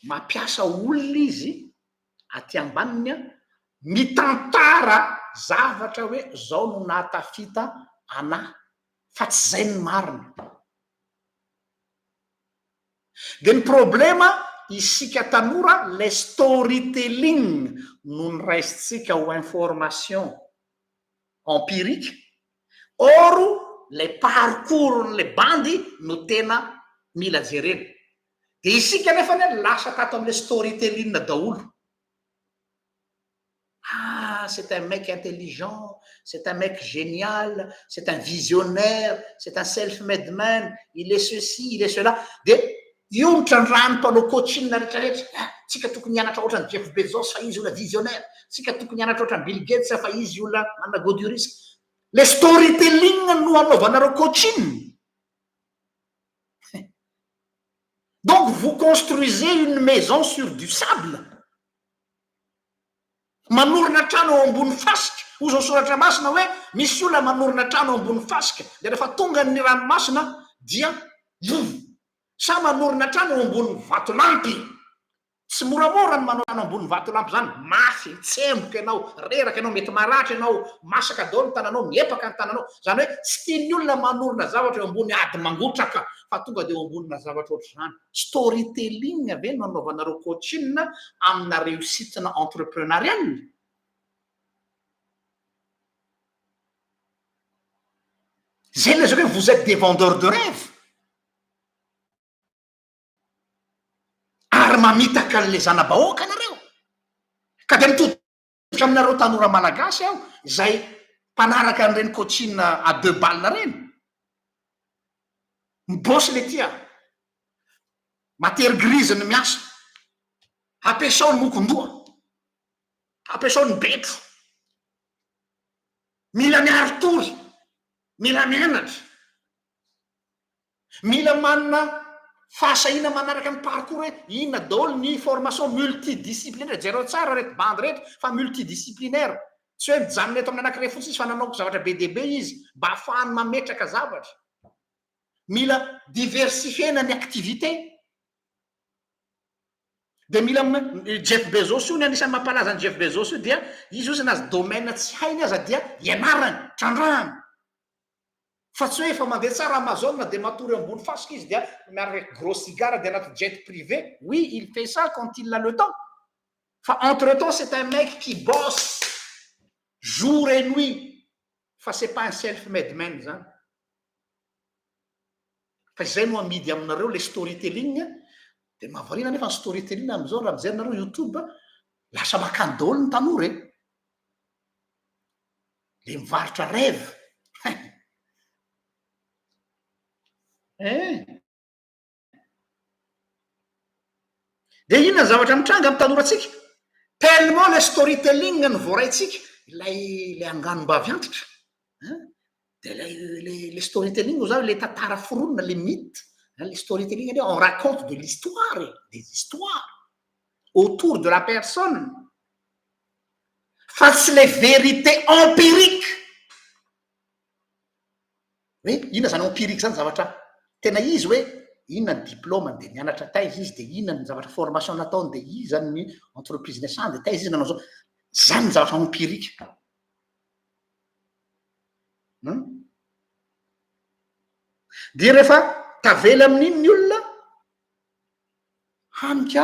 mampiasa olona izy aty ambaniny a mitantara zavatra hoe zao no nahatafita ana fa tsy zay ny marina de ny problema isika tanora le storytelling no ny raisitsika ho information empirique oro le parcours le bandy no tena mila jerena de isika nefa ny lasa tato am'le storytelling daholo c'est un mec intelligent, c'est un mec génial, c'est un visionnaire, c'est un self-made man, il est ceci, il est cela. De io mitrandrano mpanao coaching rehetrarehetra tsika tokony hianatra ohatrany Jeff Bezos fa izy olona visionnaire, tsika tokony hianatra ohatrany Bill Gates fa izy olona manana go du risque. Le storytelling no anaovanareo coaching. Donc vous construisez une maison sur du sable. Manorina trano ao ambony fasika ozy soratra masina hoe misy olona manorina trano ao ambony fasika de rehefa tonga ny ranomasina dia sa manorina trano ao ambony vatolampy tsy moramora ny manorana ambony vatolampy zany mafy tsemboka ianao reraka ianao mety maratra ianao masaka daholo ny tananao miepaka ny tananao zany hoe tsy tiany olona manorina zavatra eo ambony ady mangotraka fa tonga de eo ambonina zavatra ohatry zany storytelling ave no anaovanareo coaching amina réussite entrepreneuriale. Zay le hoe vous êtes des vendeurs de rêve ary mamitaka an'le zana-bahoaka anareo ka de mitodika aminareo tanora malagasy aho zay mpanaraka an'ireny coaching à 2 balles reny mibosy le tia matery grise ny miasa ampiasao ny mokondoa ampiasao ny betro mila miaro tory mila mianatra mila manana fahasahina manaraka ny parcours hoe inona daholo ny formation multidisciplinaire jereo tsara reto bandy rehetra fa multidisciplinaire tsy hoe mijanona eto amin'ny anankiray fotsy izy fa nanaoko zavatra be dehibe izy mba ahafahany mametraka zavatra mila diversifiena ny activité de mila Jeff Bezos io ny anisan'ny mampalaza ny Jeff Bezos io dia izy io zany azy domaine tsy hainy aza dia ianarany trandrahany fa tsy hoe efa mandeha tsara Amazon de matory ambony fasika izy dia miaraka gros cigare de anaty jet privé. Oui, il fait ça quand il a le temps. Fa entre temps c'est un mec qui bosse jour et nuit. Fa c'est pas un self-made man zany. Fa zay no amidy aminareo le storytelling de mahavarina nefa ny storytelling am'izao raha mijery nareo YouTube lasa makany daholo ny tanora le mivarotra rêve de inona ny zavatra mitranga amin'ny tanoratsika tellement le storytelling ny voaraitsika ilay anganom-bavy antitra de le storytelling o zany le tantara foronina le mythe le storytelling on raconte de l'histoire des histoires autour de la personne fa tsy le vérité empirique. Hoe inona zany empirique zany zavatra tena izy hoe inona ny diplôme de nianatra taiza izy de inona ny zavatra formation nataony de izy zany ny entreprise naissant de taiza izy nanao zao zany ny zavatra empirique de rehefa tavela amin'iny ny olona hanika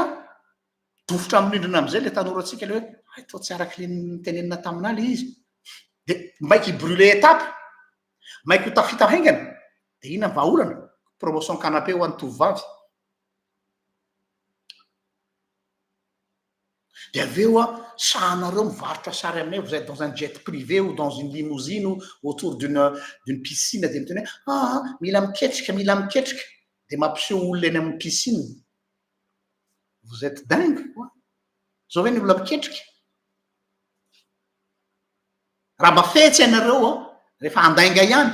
dofotra amin'indrina am'izay le tanoratsika le hoe to tsy araky le nitenenina taminah le izy de maiky brûler étape maiky ho tafita haingana de ina ny vahaolana promotion canapé ho an'ny tovovavy de aveo sahanareo mivarotra sary aminay vous êtes dans un jet privé ou dans une limousine ou autour d'une piscine de miteny mila miketrika de mampiseho olona eny amin'ny piscine. Vous êtes dingue quoi zao hoe ny olona miketrika raha mba fetsy ianareo rehefa andainga ihany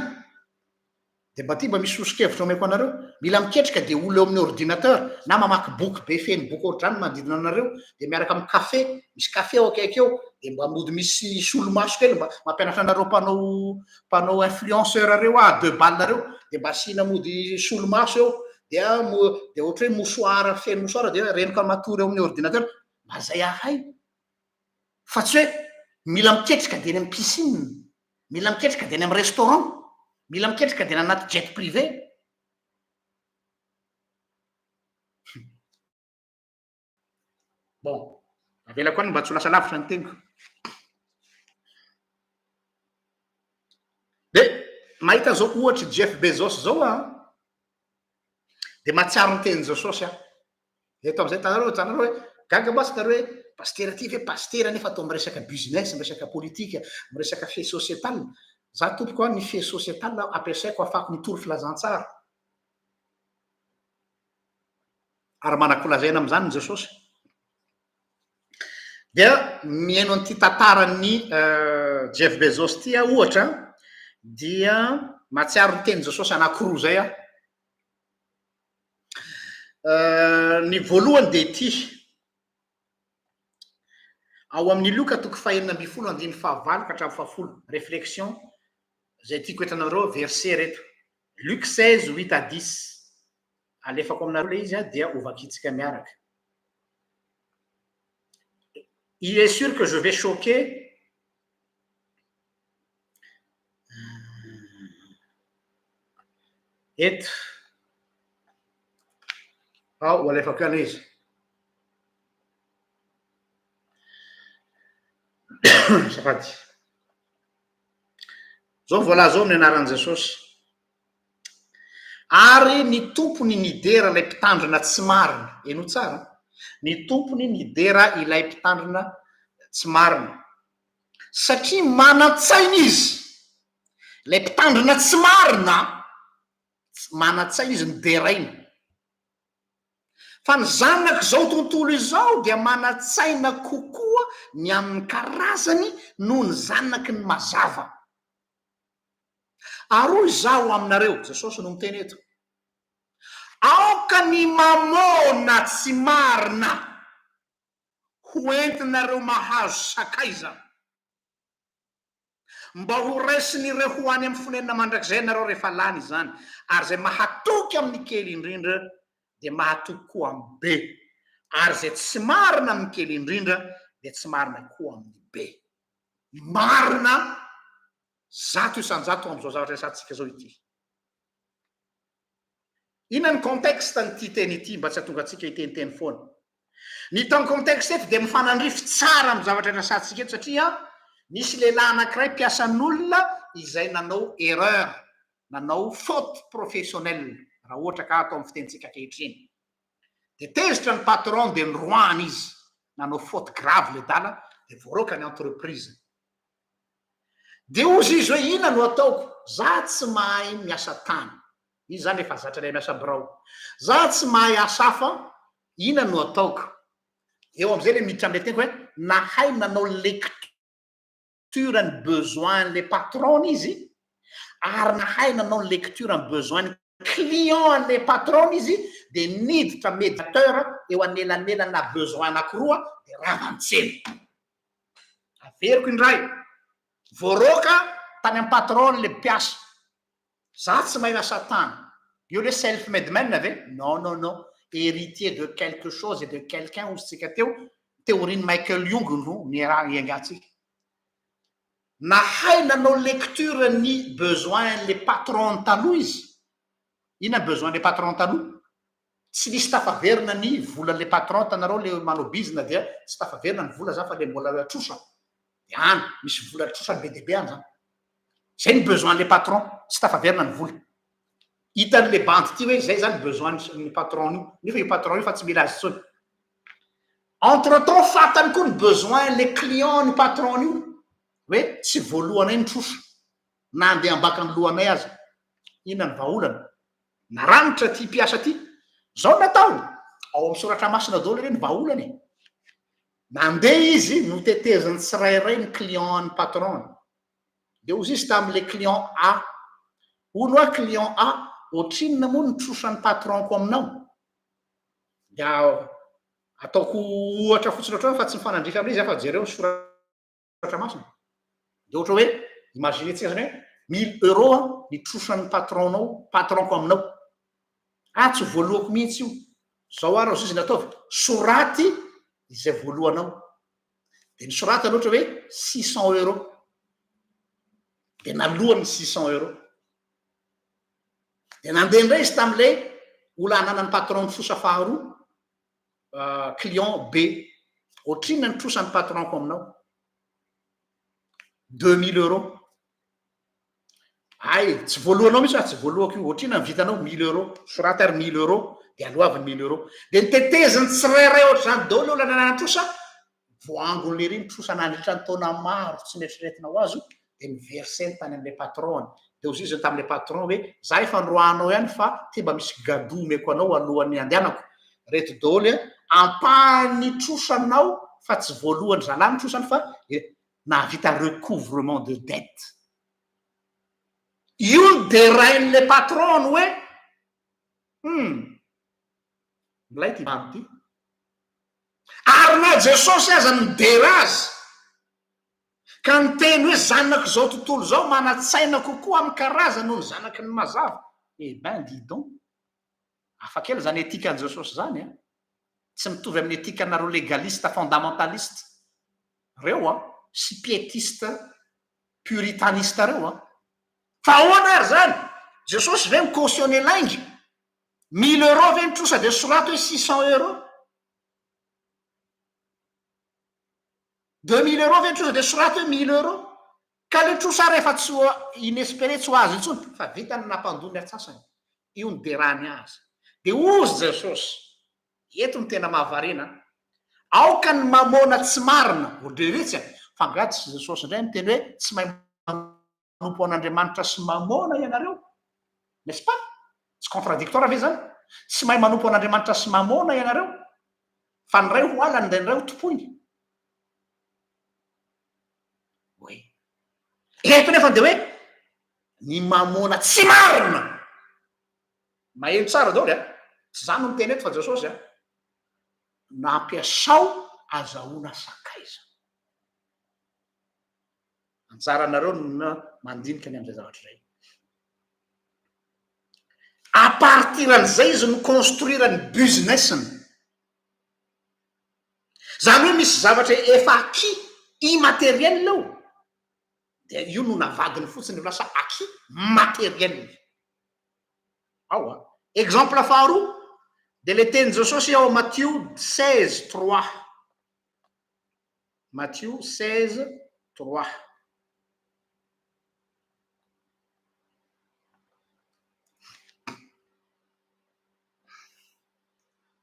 de mba ty mba misy sosikevitra omeko anareo mila miketrika de olo eo amin'ny ordinateur na mamaky boky be feny boky ohatrany mandidina anareo de miaraka amy kafe misy kafe ao akaiky eo de mba mody misy solomaso kely mba mampianatra anareo mpanao influenceur reo de balinareo de mba asina mody solomaso eo de ohatra hoe mosoara feny mosoara de reniko amatory eo amin'ny ordinateur mba zay ahay fa tsy hoe mila miketrika de eny amy piscine mila miketrika de eny amy restaurant mila miketrika de nanaty jet privé bon avela koa ny mba tsy ho lasa lavitra ny teniko de mahita zao ohatry Jeff Bezos zao de mahatsiaro ny teny Jesosy eto am'izay tanareo hoe gaga basy nareo hoe pastera ty ve pastera nefa atao miresaka business miresaka politika miresaka fe sociétal za tompoko ny fe sociétal ampiasaiko afako mitory filazantsara ary manakolazaina am'izany ny Jesosy dia mihaino an'ity tantarany Jeff Bezos ty ohatra dia mahatsiaro ny teny Jesosy anankiroa zay ny voalohany de ity ao amin'ny Loka toko 4:9-10 réflexion zay tiako entanareo verset reto Luc 16:8-10 alefako aminareo le izy dia ovakitsika miaraka. Il est sûr que je vais choquer eto ao alefako ana izy safady zao vola zao amin'ny anaran'i Jesosy ary ny tompony nidera ilay mpitandrina tsy marina eno tsara ny tompony nidera ilay mpitandrina tsy marina satria manan-tsaina izy ilay mpitandrina tsy marina manan-tsaina izy nideraina fa ny zanaka zao tontolo izao dia manan-tsaina kokoa ny amin'ny karazany noho ny zanaky ny mazava ary zaho aminareo Jesosy no miteny eto aoka ny mamona tsy marina ho entinareo mahazo sakaiza mba ho raisin'ireo ho any amin'ny fonenina mandrakizay nareo rehefa lany zany ary zay mahatoky amin'ny kely indrindra de mahatoky koa amin'ny be ary zay tsy marina amin'ny kely indrindra de tsy marina koa amin'ny be marina zato isanjato am'izao zavatra resantsika zao ity ina ny contexte nyity teny ity mba tsy hatonga atsika iteniteny foana ny tany contexte eto de mifanandrify tsara amy zavatra resantsika eto satria nisy lehilahy anankiray mpiasan'olona izay nanao erreur nanao faute professionnelle raha ohatra ka atao amin'ny fitenitsika ankehitriny de tezitra ny patron de nroany izy nanao faute grave le dala de voaroka ny entreprise de ozy izy hoe ina no ataoko za tsy mahay miasa tany izy zany efa zatra lay miasa birao za tsy mahay asafa ina no ataoko eo am'izay le miditra am'le teniko hoe nahay nanao lecture ny besoin le patron izy ary nahay nanao ny lecture ny besoin client le patron izy de niditra médiateur eo anelanelana besoin anankiroa de ravantsely averiko indray voaroka tany amin'ny patron le mpiasa za tsy mahay miasa tany io le self made man ave non héritier de quelque chose et de quelqu'un ozytsika théorie Michael Jung no ny raha iangatsika nahay nanao lecture ny besoin le patron taloha izy ina besoin le patron taloha tsy nisy tafaverina ny vola le patron tanareo le manao business dia tsy tafaverina ny vola za fa le mbola trosa de any misy vola trosa be deabe any zany zay ny besoin le patron tsy tafaverina ny vola hitan'le banty ty hoe zay zany besoin ny patron io nefa io patron io fa tsy mila azy tsony entre temps fatany koa ny besoin le client ny patron io hoe tsy voalohanay ny trosa na andeha ambaka ny lohanay azy ina ny vaolana naranitra ty mpiasa ty zao natao ao amin'ny soratra masina dolo reny vaolany nandeha izy no teteziny tsirairay ny client ny patron de ozy izy tam'le client a ono a client a ohatrinona moa nitrosany patronko aminao dia ataoko ohatra fotsiny oatra fa tsy mifanandrify amin'izy afa jereo soratra masina de ohatra hoe imaginetsika zany hoe 1000 € a nitrosany patronko aminao tsy voalohako mihitsy io zao ary izy nataovy soraty izay voalohanao de ny sorata ohatra hoe 600 € de nalohany 600 € de nandeha indray izy tam'lay olananany patron ny fosa faharoa client B ohatrina nitrosany patronko aminao 2000 € ay tsy voalohanao mihitsy tsy voalohako io ohatrina nivitanao 1000 € sorata ary 1000 € de alohaviny 1000 € de niteteziny tsirairay ohatry zany daholo olananany nitrosa voangony le ry nitrosa nandritra ny taona maro tsy mieritriretina azo de miverseny tany am'le patron de ozy izy tam'le patron hoe za efa ndroanao ihany fa te mba misy gado meko anao alohan'ny andehanako reto daholo ampahany trosanao fa tsy voalohany zalahy nitrosany fa nahavita recouvrement de dette io de rain'le patron hoe milay ty vano ty ary na jesosy aza midera azy ka niteny hoe zanako zao tontolo zao manatsaina kokoa amy karaza noho ny zanaky ny mazava ben didon afakely zany etika an jesosy zany tsy mitovy amin'ny etika nareo legaliste fondamentaliste reo sy pietiste puritaniste reo fa ahoana ary zany jesosy ve micautionné laingy 1000 € ve nitrosa de sorato hoe 600 € 2000 € ve nitrosa de sorato hoe 1000 € ka le trosa rehefa tsy inespéré tsy ho azo intsony fa vitany nampandony atsasany io ny derany azy de ozy jesosy eto ny tena mahavarena aoka ny mamona tsy marina odrevetsy fa ngatsy jesosy indray miteny hoe tsy mahay manompo an'Andriamanitra sy mamona ianareo n'est-ce pas tsy contradictoire ave zany tsy mahay manompo an'Andriamanitra sy mamona ianareo fa ny ray ho alany de ny ray ho topoiny oe eto nefa de hoe ny mamona tsy marina maheno tsara daholo tsy zany no miteny eto fa jesosy nampiasao azahoana sakaiza anjaranareo no mandinika ny am'izay zavatra zay a partir an'izay izy no construire ny businessny zany hoe misy zavatra efa aki immatériel leo de io no navadiny fotsiny lasa aki matériel exemple faharoa de le teny jesosy ao Matthieu 16:3 Matthieu 16:3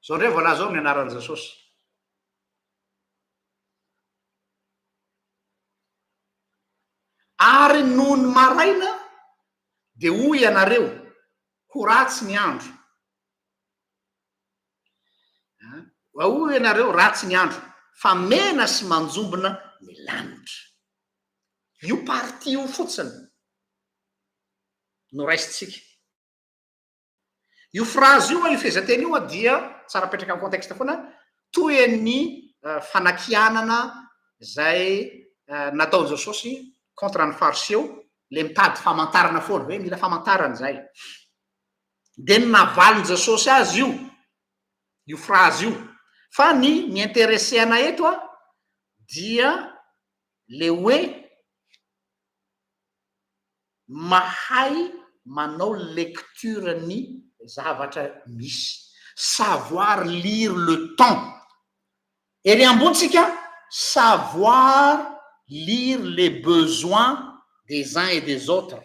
zao ndray vola zao ny anaran'i jesosy ary noho ny maraina de hoy ianareo ho ratsy ny andro hoy ianareo ratsy ny andro fa mena sy manjombona ny lanitra io parti io fotsiny no raisitsika io phrase io io fehezanteny io dia tsara petraka amin'ny contexte foana toy ny fanakianana zay nataony jesosy contre ny fariseo le mitady famantarana foana hoe mila famantarana zay de ny navaliny jesosy azy io phrase io fa ny intéressé ana eto dia le hoe mahay manao lecture ny zavatra misy savoir lire le temps ery ambonitsika savoir lire les besoins des uns et des autres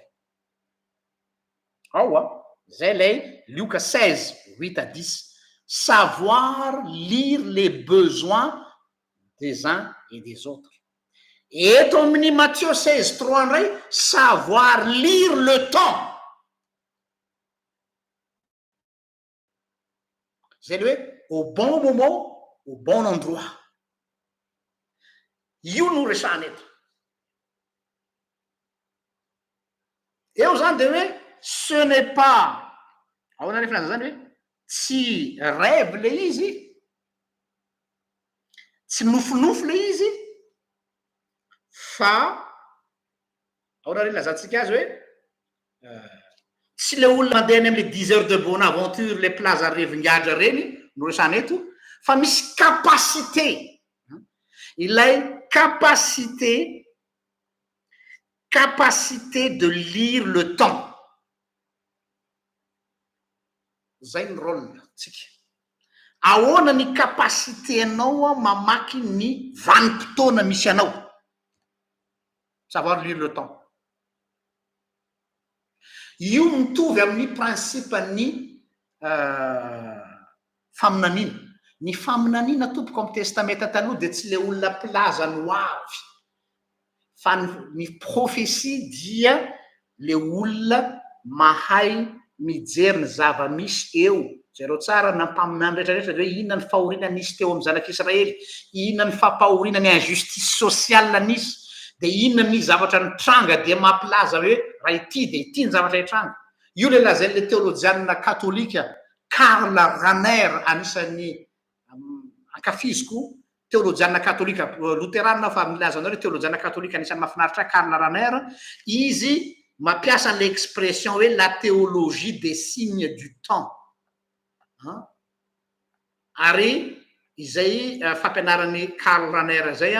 zay lay Luc 16:8-10 savoir lire les besoins des uns et des autres eto amin'ny Matthieu 16:3 ndray savoir lire le temps zay le hoe au bon moment au bon endroit io no resahany eto eo zany de hoe ce n'est pas ahoana refa laza zany hoe tsy rêve le izy tsy nofinofo le izy fa ahoana reny lazantsika azy hoe tsy le olona mandeha any am'le 10 heures de bonne aventure le plaza revingadra reny no resana eto fa misy capacité ilay capacité de lire le temps zay ny rôle tsika ahoana ny capacité anao mamaky ny vanim-potoana misy anao savoir lire le temps io mitovy amin'ny principe ny faminaniana ny faminaniana tompoko amin'ny testamenta taloha de tsy le olona plaza no avy fa ny prophétie dia le olona mahay mijery ny zava-misy eo zareo tsara nampaminany rehetrarehetra hoe inona ny fahoriana nisy teo amin'ny zanak'Israely inona ny fampahoriana ny injustice sociale nisy de inona ny zavatra nitranga de mampilaza hoe raha ity de ity ny zavatra hitranga io le lazain'le teolojianina katolika Karl Rahner anisan'ny ankafiziko teolojianina katolika luterana fa milaza anao hoe teolojianina katolika anisan'ny mahafinaritra Karl Rahner izy mampiasa l'expression hoe la théologie des signes du temps ary izay fampianaran'ny Karl Rahner zay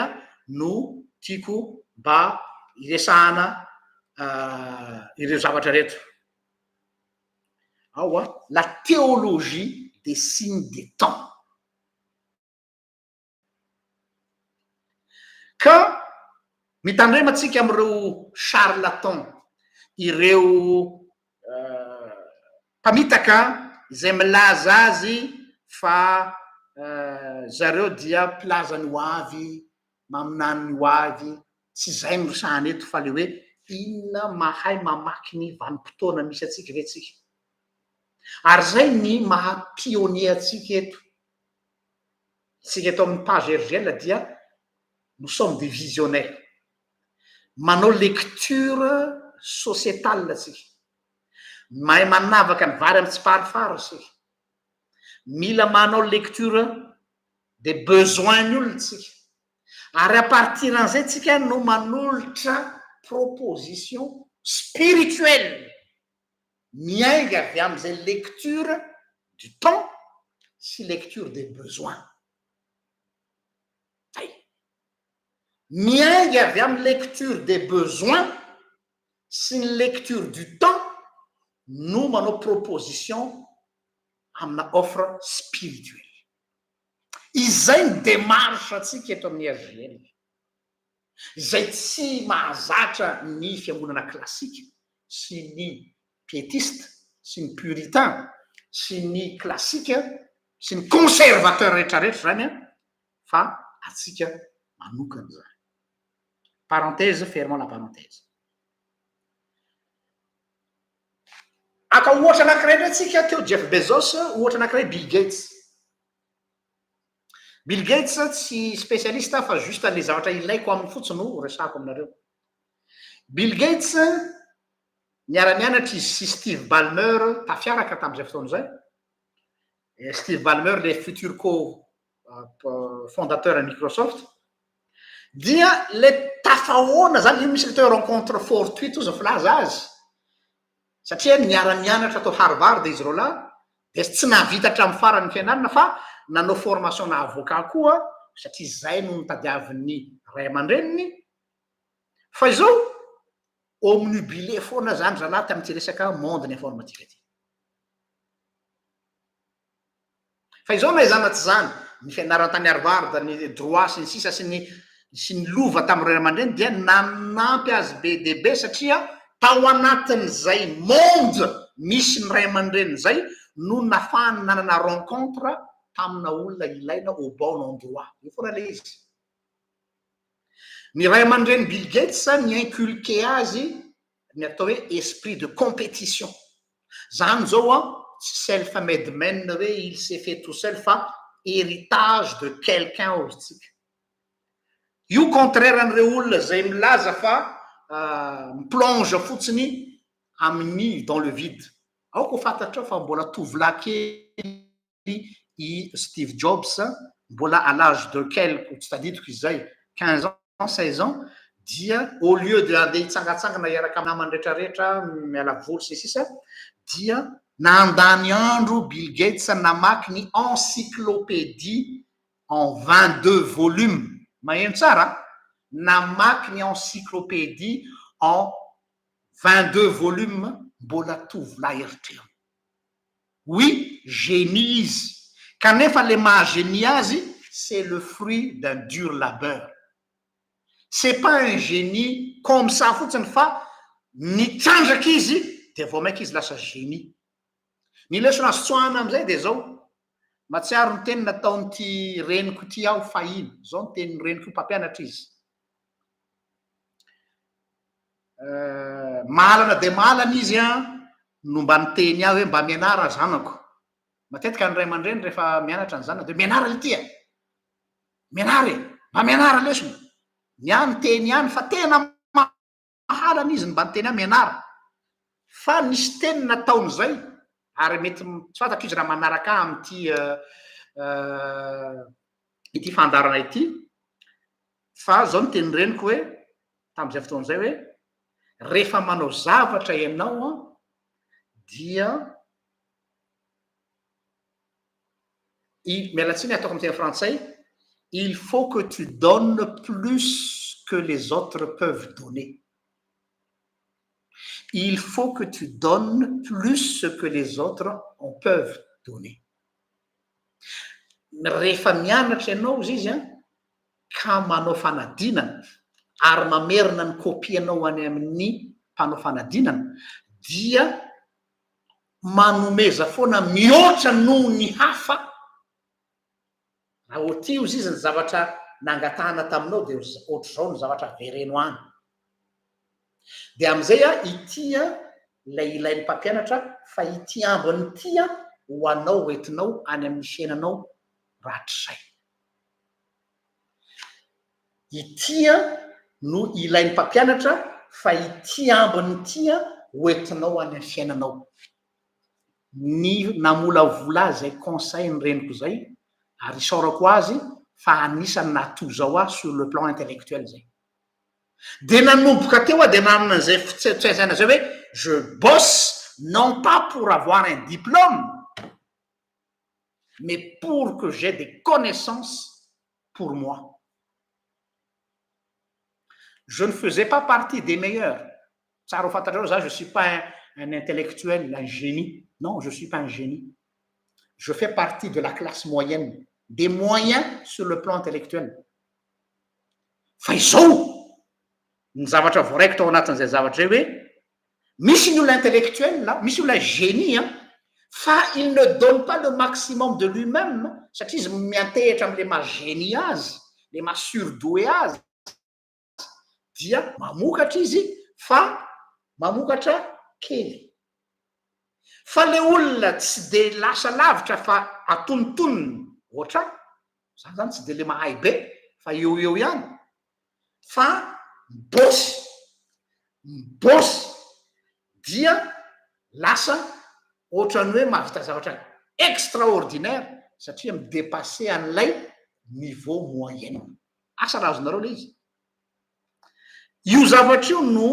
no tiako mba iresahana ireo zavatra rehetra ao la théologie des signes des temps ka mitandrematsika am'ireo charlatan ireo mpamitaka izay milaza azy fa zareo dia plazany ho avy maminany ho avy tsy zay no resahana eto fa le hoe inona mahay mamaky ny vanim-potoana misy atsika ve tsika ary zay ny maha-pionnier atsika eto tsika eto amin'ny page RGL dia nous sommes des visionnaires manao lecture sociétale tsika mahay manavaka ny vary amin'ny tsiparifary sika mila manao lecture des besoins ny olona tsika ary à partir an'izay tsika no manolotra proposition spirituelle miainga avy amin'izay lecture du temps sy lecture des besoins miainga avy amin'ny lecture des besoins sy ny lecture du temps no manao proposition amina offre spirituelle izay ny démarche atsika eto amin'ny RGL izay tsy mahazatra ny fiangonana klasika sy ny piétiste sy ny puritain sy ny klasika sy ny conservateur rehetrarehetra zany fa atsika manokana zany parenthèse fermons la parenthèse aka ohatra anankiray ndray tsika teo Jeff Bezos ohatra anankiray Bill Gates tsy spécialiste fa juste le zavatra ilaiko amin'ny fotsiny no resako aminareo Bill Gates niara-nianatra izy sy Steve Ballmer tafiaraka tamin'izay fotoana zay Steve Ballmer le futur fondateur Microsoft dia le tafahoana zany io misy le teo rencontre fortuite ozy filaza azy satria niara-nianatra atao Harvard izy reo lahy de tsy nahavita hatramin'ny farany fianarana fa nanao formation na avocat koa satria zay no nitadiavin'ny ray aman-dreniny fa izao omnubile foana zany zalahy tamin'ity resaka monde ny informatique ty fa izao naizana tsy zany ny fianarana tany Harvard ny droit sy ny sisa sy ny lova tamin'ny ray aman-dreny dia nanampy azy be debe satria tao anatin'izay monde misy ny ray aman-dreny zay no nafahany nanana rencontre tamina olona ilaina au bon endroit io foana le izy ny ray aman-dreny Bill Gates ny inculqué azy ny atao hoe esprit de compétition zany zao self made man hoe il s'est fait tout seul fa héritage de quelqu'un ozy tsika io contraire an'ireo olona zay milaza fa miplonge fotsiny amin'ny dans le vide. Aoko fantatra fa mbola tovolahy kely i Steve Jobs, mbola à l'âge de quelque tsy tadidiko izay 15 ans 16 ans, dia au lieu de andeha hitsangatsangana iaraka amin'ny namany rehetrarehetra miala voly sy sisa, dia nandany andro Bill Gates namaky ny encyclopédie en 22 volumes. Maheno tsara, namaky ny encyclopédie en 22 volumes, mbola tovolahy eritreriny. Oui, génie izy. Kanefa le maha-génie azy, c'est le fruit d'un dur labeur. C'est pas un génie comme ça fotsiny fa nitrandraky izy de vao mainka izy lasa génie. Ny lesona azo tsoahana am'izay de zao, matsiaro ny teny nataonyty reniko ty aho fahiny, zao ny tenin'ny reniko mpampianatra izy. Malana de malana izy no mba niteny aho hoe mba mianara zanako. Matetika ny ray aman-dreny rehefa mianatra ny zanany de mianara le tya, mianara mba mianara lesona, niany teny ihany fa tena mahalana izy mba niteny mianara. Fa nisy teny nataon'izay ary mety tsy fantako izy raha manaraka amin'ity ity fandarana ity, fa zao no teny reniko hoe tamin'izay fotoan'izay hoe rehefa manao zavatra ianao dia mialatsiny ataoko amin'ny teny frantsay, il faut que tu donnes plus que les autres peuvent donner. Il faut que tu donnes plus que les autres en peuvent donner. Rehefa mianatra ianao izy ka manao fanadinana ary mamerina ny kopianao any amin'ny mpanao fanadinana, dia manomeza foana mihoatra noho ny hafa. Raha ohatry izy ny zavatra nangatahana taminao de ohatr'izao ny zavatra vereno any. De am'izay ity ilay ilain'ny mpampianatra fa ity ambiny ity ho anao hoentinao any amin'ny fiainanao ratr'izay. Ity no ilain'ny mpampianatra fa ity ambiny ity hoentinao any amin'ny fiainanao. Ny namolavola zay conseil ny reniko zay, ary isaorako azy fa anisany natozao azy sur le plan intellectuel zay. De nanomboka teo de nanana an'izay fitsaizana zay hoe je bosse non pas pour avoir un diplôme, mais pour que j'ai des connaissances pour moi. Je ne faisais pas partie des meilleurs. Tsara ho fantatrao za, je suis pas un intellectuel, un génie. Non, je suis pas un génie. Je fais partie de la classe moyenne, des moyens sur le plan intellectuel. Fa izao ny zavatra voaraiko tao anatin'izay zavatra hoe misy ny olona intellectuel là, misy olona génie fa il ne donne pas le maximum de lui-même satria izy miantehitra am'le maha-génie azy, le maha-surdoué azy, dia mamokatra izy fa mamokatra kely. Fa le olona tsy de lasa lavitra fa atonontonony, ohatra zany zany tsy de le mahay be fa eo ihany, fa mibosy dia lasa ohatrany hoe mahavita zavatra extraordinaire satria midepase an'ilay niveau moyen. Asa razonareo le izy. Io zavatra io no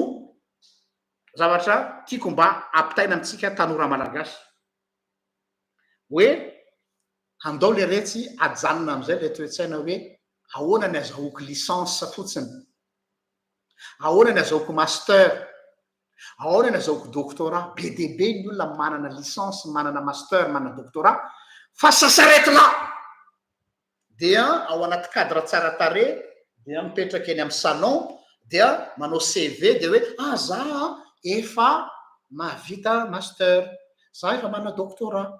zavatra tiako mba ampitaina amintsika tanora malagasy, hoe andao le retsy ajanona am'izay le toe-tsaina hoe ahoana ny azahoako licence fotsiny, ahoana ny azahoako master, ahoana ny azahoako doctorat. Be de be ny olona manana licence, manana master, manana doctorat, fa s'arrête là. Dia ao anaty cadre tsara tare, dia mipetraka eny amin'ny salon, dia manao CV de hoe za efa mahavita master, za efa manana doctorat.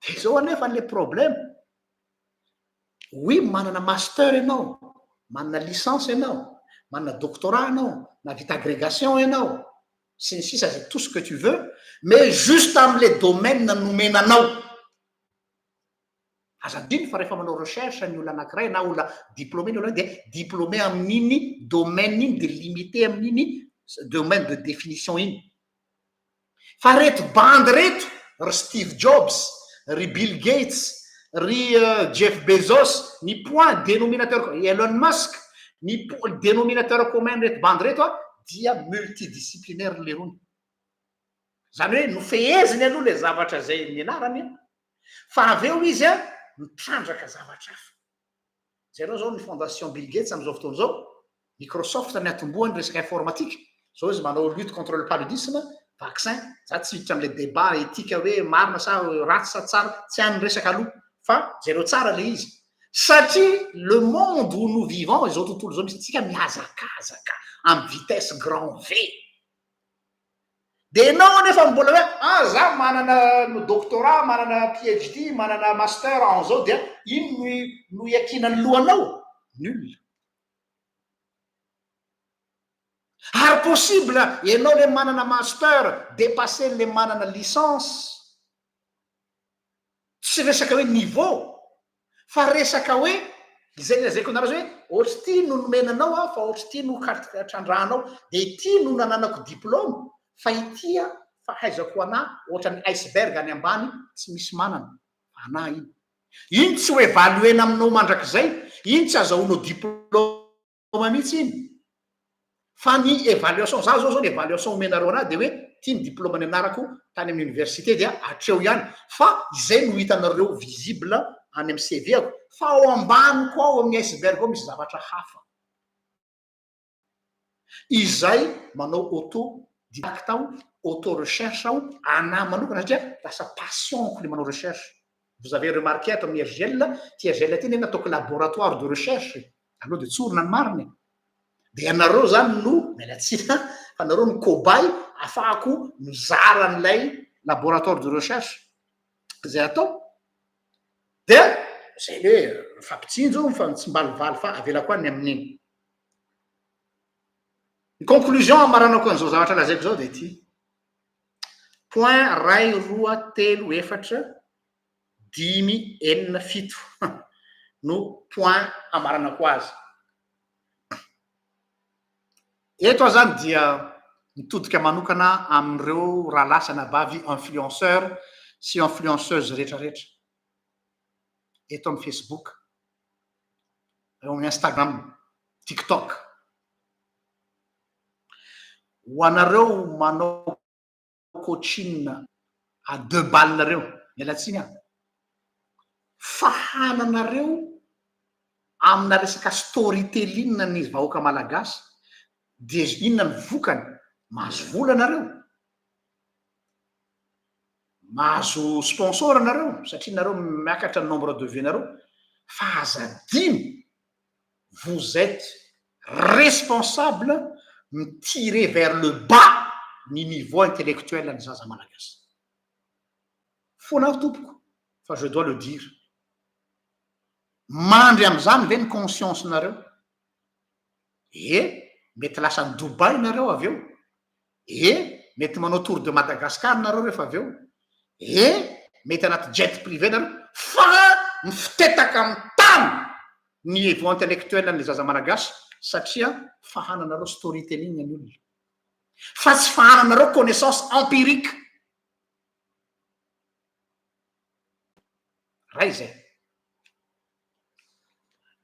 De zao anefa le problème. Oui, manana master ianao, manana licence ianao, manana doctorat ianao, navita agrégation ianao, sy ny sisa c'est tout ce que tu veux, mais juste am'le domaine nomenanao. Azadiny fa rehefa manao recherche ny olona anankiray na olona diplômé ny olona de diplômé amin'iny domaine iny de limité amin'iny domaine de définition iny fa reto bandy reto ry Steve Jobs, ry Bill Gates, ry Jeff Bezos, ny point dénominateur Elon Musk, ny dénominateur commun reto bandy reto a dia multidisciplinaire le rony zany hoe nofeheziny aloha le zavatra zay nianarany fa avy eo izy a mitrandraka zavatra hafa zareo zao ny fondation Bill Gates am'izao fotoana zao Microsoft ny atombohany resaka informatique zao izy manao lutte contre le paludisme vaccin za tsy hiditra am'le débat éthique hoe marina sa ratsy sa tsara tsy hany resaka aloha fa zareo tsara le izy satria le monde où nous vivons izao tontolo zao misy atsika mihazakazaka amy vitesse grand V de nao nefa mbola hoe za manana doctorat manana PhD manana master an'izao dia ino no iakinany lohanao nul ary possible ianao le manana master dépasser le manana licence tsy resaka hoe niveau fa resaka hoe izay lazaiko anarazy hoe ohatry ty no nomenanao a fa ohatry ty no trandrahanao de ty no nananako diplôme fa itya fahaizako ana ohatrany iceberg any ambany tsy misy manana ana iny tsy ho évaluena aminao mandrakizay iny tsy azahoanao diplôme mihitsy iny fa ny évaluation za zao ny évaluation omenareo ana de hoe ty ny diplôme ny anarako tany amin'ny université dia atreo ihany fa izay no hitanareo visible any amy CV ako fa ao ambany koa ao amin'ny iceberg ao misy zavatra hafa izay manao autodidacte aho auto recherche aho ana manokana satria lasa passionko le manao recherche vous avez remarqué ato amin'ny RGL ty RGL ty nataoko laboratoire de recherche aloha de tsorona ny mariny de anareo zany no mialatsina fa anareo ny cobay afahako mizara an'ilay laboratoire de recherche zay atao de zay hoe fampitsinjo fa tsy mbalivaly fa avela koa ny amin'iny ny conclusion amaranako an'izao zavatra lazaiko zao de ty point ray roa telo efatra dimy enina fito no point amaranako azy eto zany dia mitodika manokana amin'ireo raha lasana bavy influenceur sy influenceuse rehetrarehetra eto amin'ny Facebook eo amin'ny Instagram TikTok ho anareo manao coaching à 2 balles nareo mialatsiny a fahananareo amina resaka storytelling ny vahoaka malagasy de inona ny vokany mahazo vola nareo mahazo sponsor nareo satria nareo miakatra ny nombre de vie nareo fa azadiny vous êtes responsable mitirer vers le bas ny niveau intellectuel ny zaza malagasy fonao tompoko fa je dois le dire mandry am'izany ve ny conscience nareo mety lasa ny Dubai nareo avy eo mety manao tour de Madagascar nareo rehefa avy eo mety anaty jet privé nareo fa mifitetaka amy tany ny niveau intellectuel ny zaza malagasy satria fahananareo storytelling ny olona fa tsy fahananareo connaissance empirique ray zay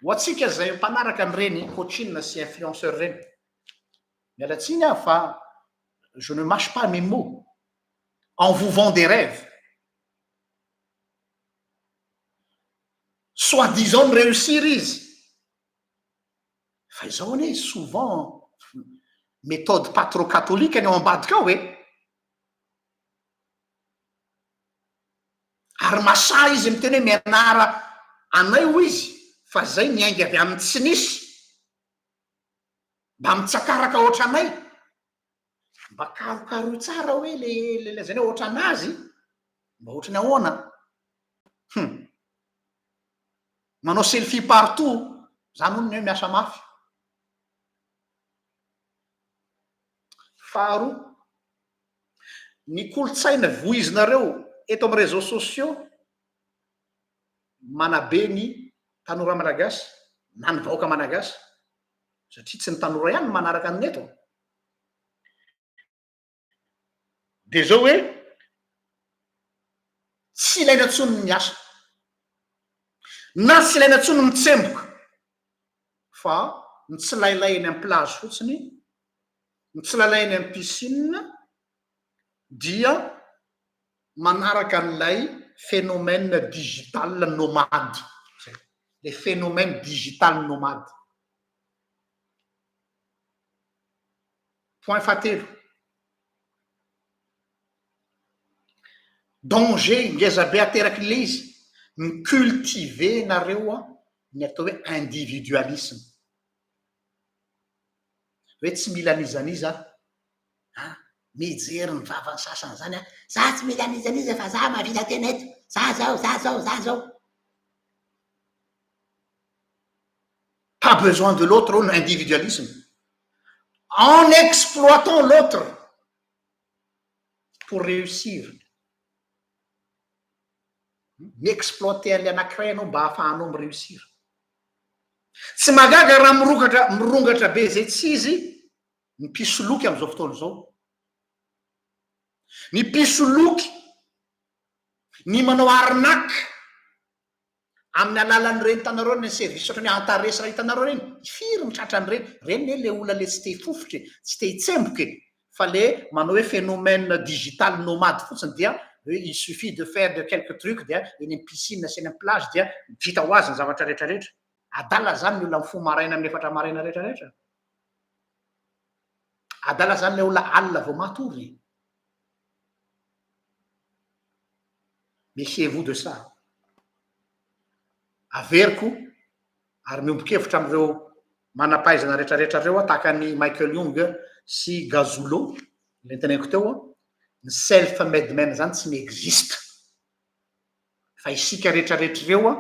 ho atsika zay mpanaraka an'ireny coaching sy influenceur reny mialatsiny ah fa je ne mâche pas mes mots en vous vend des rêves soi-disant de réussir izy fa izao anie souvent méthode pas trop catholique any ao ambadika ao ary masa izy miteny hoe mianara anay ho izy fa zay miaingy avy amin'ny tsy nisy mba mitsakaraka oatra anay mba karokaro tsara hoe le zany hoe oatra anazy mba ohatrany ahoana manao selfie partout zany ono ny hoe miasa mafy faharoa ny kolotsaina voizinareo eto amin'ny réseaux sociaux manabe ny tanora malagasy na ny vahoaka malagasy satria tsy ny tanora ihany manaraka ny eto dia zao hoe tsy ilaina ntsony ny miasa na tsy ilaina ntsony mitsemboka fa ny tsilailay eny amin'ny plazy fotsiny ny tsilailay eny amin'ny piscine dia manaraka an'ilay phénomène digital nomade le phénomène digital nomade. Point fahatelo, danger ngezabe ateraky le izy ny cultive nareo ny atao hoe individualisme hoe tsy mila anizaniza mijery ny vavany sasany zany za tsy mila anizaniza fa za mahavita tena eto za zao pas besoin de l'autre au individualisme en exploitant l'autre pour réussir. Miexploiter an'le anankiray anao mba hahafahanao mireusir. Tsy magaga raha mirongatra be zay tsy izy ny pisoloky am'izao fotoana zao. Ny pisoloky ny manao arnaque amin'ny alalan'ireny hitanareo ny service ohatrany antaresy raha hitanareo reny firy ny tratran'ireny reny le olona le tsy te hifofotry tsy te hitsemboky fa le manao hoe phénomène digital nomade fotsiny dia il suffit de faire de quelques trucs dia eny amin'ny piscine sy eny amin'ny plage dia vita ho azy ny zavatra rehetrarehetra. Adala zany ny olona mifoha maraina amin'ny efatra maraina rehetrarehetra. Adala zany le olona alina vao matory. Méfiez-vous de ça. Averiko ary miombon-kevitra amin'ireo manampahaizana rehetrarehetra reo tahaka ny Michael Young sy Gazolo le teneniko teo ny self made man zany tsy miexiste fa isika rehetrarehetra reo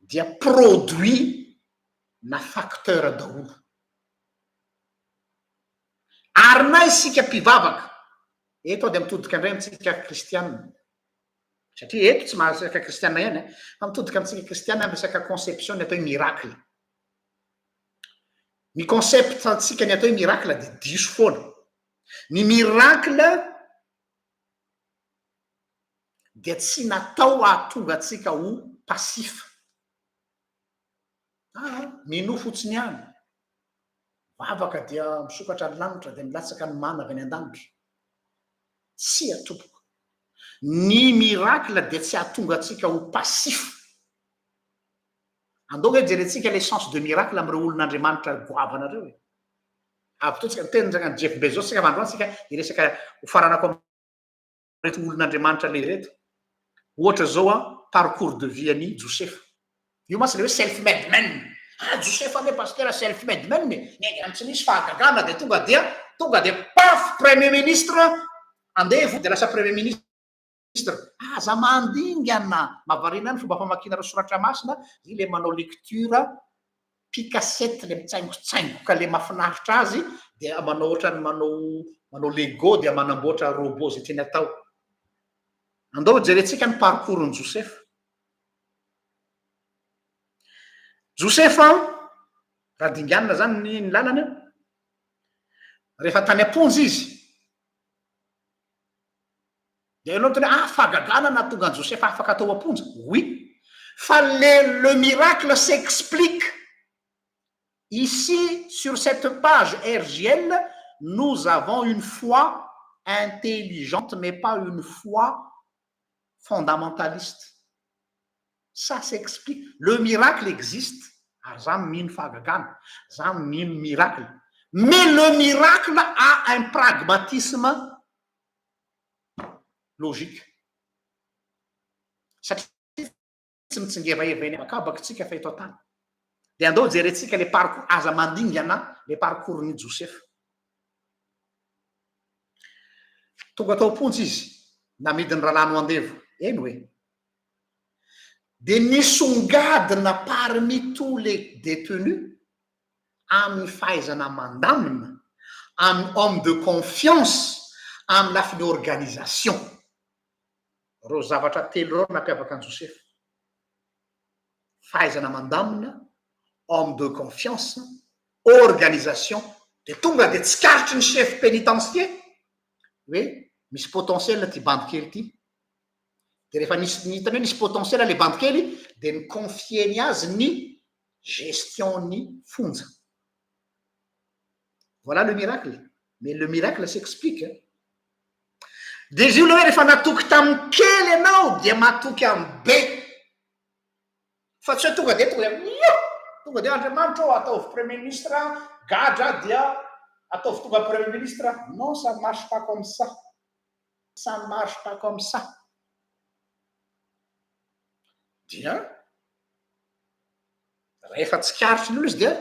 dia produit na facteur daholo ary na isika mpivavaka eto dia mitodika indray amintsika kristianina satria eto tsy mahasaka kristianina ihany fa mitodika amintsika kristianina resaka conception ny atao hoe miracle. Ny concept antsika ny atao hoe miracle dia diso foana. Ny miracle dia tsy natao ahatonga antsika ho passif. Mino fotsiny ihany vavaka dia misokatra ny lanitra dia milatsaka ny mana avy any an-danitra. Tsy atompoko. Ny miracle dia tsy ahatonga antsika ho passif. Andao hoe jerentsika l'essence de miracle amin'ireo olon'Andriamanitra goavanareo. Avy teny Jeff Bezos sika mandroany sika iresaka ho faranako reto olon'Andriamanitra le reto. Ohatra zao parcours de vie any Josefa. Io masy le hoe self made man. Josefa ane pasteur self made man tsy nisy fahagagana dia tonga dia paf premier ministre andevo dia lasa premier ministre. Aza mandingana mavarina ny fomba famakina reo soratra masina i le manao lecture picassette le mitsaingotsaingoka le mahafinaritra azy dia manao ohatrany manao lego dia manamboatra robot zay tiany atao. Andao jerentsika ny parcours ny Josefa. Josefa raha dinganina zany ny lalana rehefa tany amponja izy dia ianao tena fahagagana na tonga ny Josefa afaka atao amponja. Oui, fa le miracle s'explique ici sur cette page RGL. Nous avons une foi intelligente mais pas une foi fondamentaliste. Ça s'explique. Le miracle existe. Ça mine fagagana, ça mine miracle. Mais le miracle a un pragmatisme logique. Satria tsy mitsingevaheva eny akabakintsika fa eto an-tany. Dia andao jerentsika le parcours aza mandingana le parcours ny Josefa. Tonga tao amponja izy namidiny rahalahy no andevo. Eny hoe dia nisongadina parmi tous les détenus amin'ny fahaizana mandamina, amin'ny homme de confiance, amin'ny lafiny organisation. Reo zavatra telo reo nampiavaka any Josefa. Fahaizana mandamina, homme de confiance, organisation. Dia tonga dia tsy karitry ny chef pénitencier hoe misy potentiel ty bandy kely ty de rehefa hitany hoe nisy potentiel le bandy kely de ny confieny azy ny gestion ny fonja. Voilà le miracle. Mais le miracle s'explique. De izy io le hoe rehefa natoky tamin'ny kely ianao dia matoky amin'ny be. Fa tsy hoe tonga de Andriamanitra ataovy premier ministre gadra dia ataovy tonga premier ministre. Non, ça ne marche pas comme ça. Ça ne marche pas comme ça. Dia rehefa tsikaritry ny olo izy dia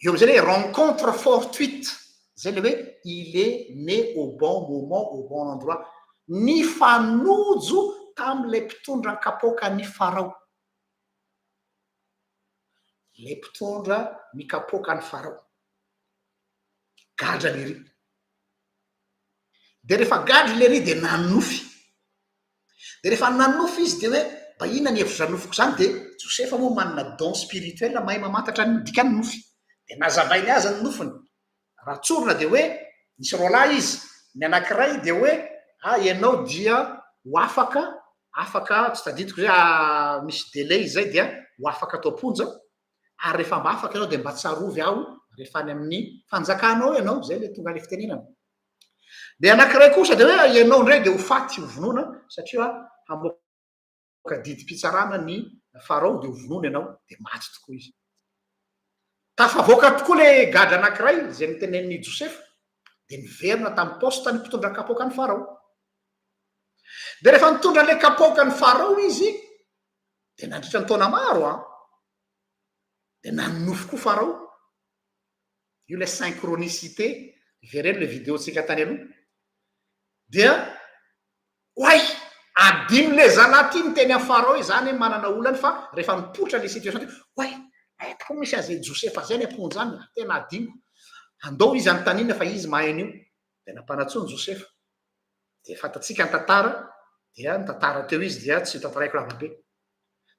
eo am'izay hoe rencontre fortuite. Zay le hoe il est né au bon moment, au bon endroit. Ny fanojo tamin'ilay mpitondra ny kapoaka ny Farao. Le mpitondra ny kapoaka ny Farao. Gadra lery. De rehefa gadra lery de nanofy. De rehefa nanofy izy de hoe ba inona ny hevitra nofiko zany de Josefa moa manana don spirituel mahay mamantatra ny dikany nofy. De nazavainy azy ny nofiny. Raha tsorina de hoe misy roa lahy izy. Ny anankiray de hoe ianao dia ho afaka tsy tadidiko hoe misy délai zay dia ho afaka atao ponja. Ary rehefa mba afaka ianao de mba tsarovy aho rehefa any amin'ny fanjakanao ianao. Zay le tonga le fitenenana. De anankiray kosa de hoe ianao indray de ho faty ho vonona satria hamoaka didim-pitsarana ny Farao de ho vonona ianao de maty tokoa izy. Tafavoaka tokoa le gadra anankiray zay nitenen'ny Josefa de niverina tamin'ny poste ny mpitondra kapoaka ny Farao. De rehefa nitondra le kapoaka ny Farao izy de nandritra ny taona maro de nanofy koa Farao. Io le synchronicité vereny le vidéotsika tany aloha. Dia oay adino le zanahy ty ny teny amin'ny Farao izany hoe manana olany fa rehefa mipotra le situation ty oay ko misy azy Josefa zay ny amponja any tena adino. Andao izy anontaniana fa izy mahay an'io. De nampanatsony Josefa. De fantatsika ny tantara dia ny tantara teo izy dia tsy tantaraiko lavabe.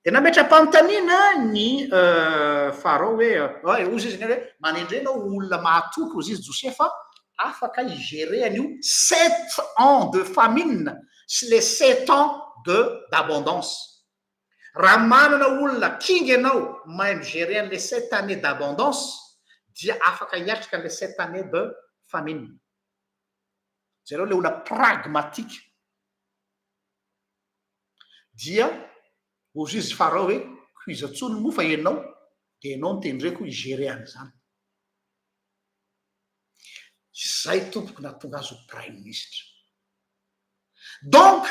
De nametra-panontaniana ny Farao hoe ozy izy hoe manendrenao olona mahatoky ozy izy Josefa afaka igérer an'io 7 ans de famine sy le 7 ans d'abondance. Raha manana olona king ianao mahay migérer an'le 7 années d'abondance dia afaka hiatrika an'le 7 années de famine. Zareo le olona pragmatique. Dia ozy izy Farao hoe izy atsony moa fa ianao de ianao nitendreko igérer an'izany. Zay tompoko nahatonga azy ho prime ministre. Donc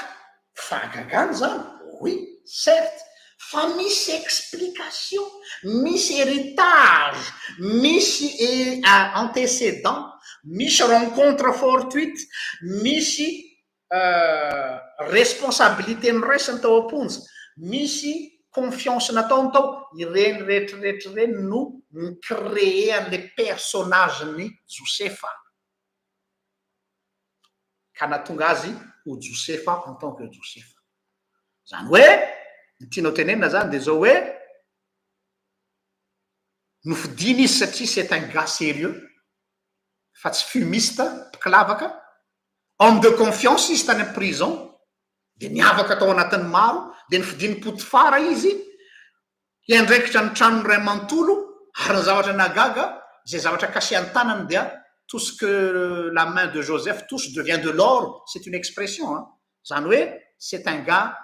fahagagana zany oui certes fa misy explication, misy héritage, misy antécédent, misy rencontre fortuite, misy responsabilité niraisiny tao am-ponja, misy confiance nataony tao. Ireny rehetrarehetra ireny no nicréé an'le personnage ny Josefa ka nahatonga azy ho Josefa en tant que Josefa. Zany hoe ny tianao tenenina zany de zao hoe nofidiny izy satria c'est un gars sérieux fa tsy fumiste mpikilavaka. Homme de confiance izy tany amin'ny prison de niavaka tao anatin'ny maro de nifidiny Potifara izy hiandraikitra ny tranon'ny ray amantolo ary ny zavatra nagaga zay zavatra kasihan'ny tanany dia tout ce que la main de Joseph touche devient de l'or. C'est une expression zany hoe c'est un gars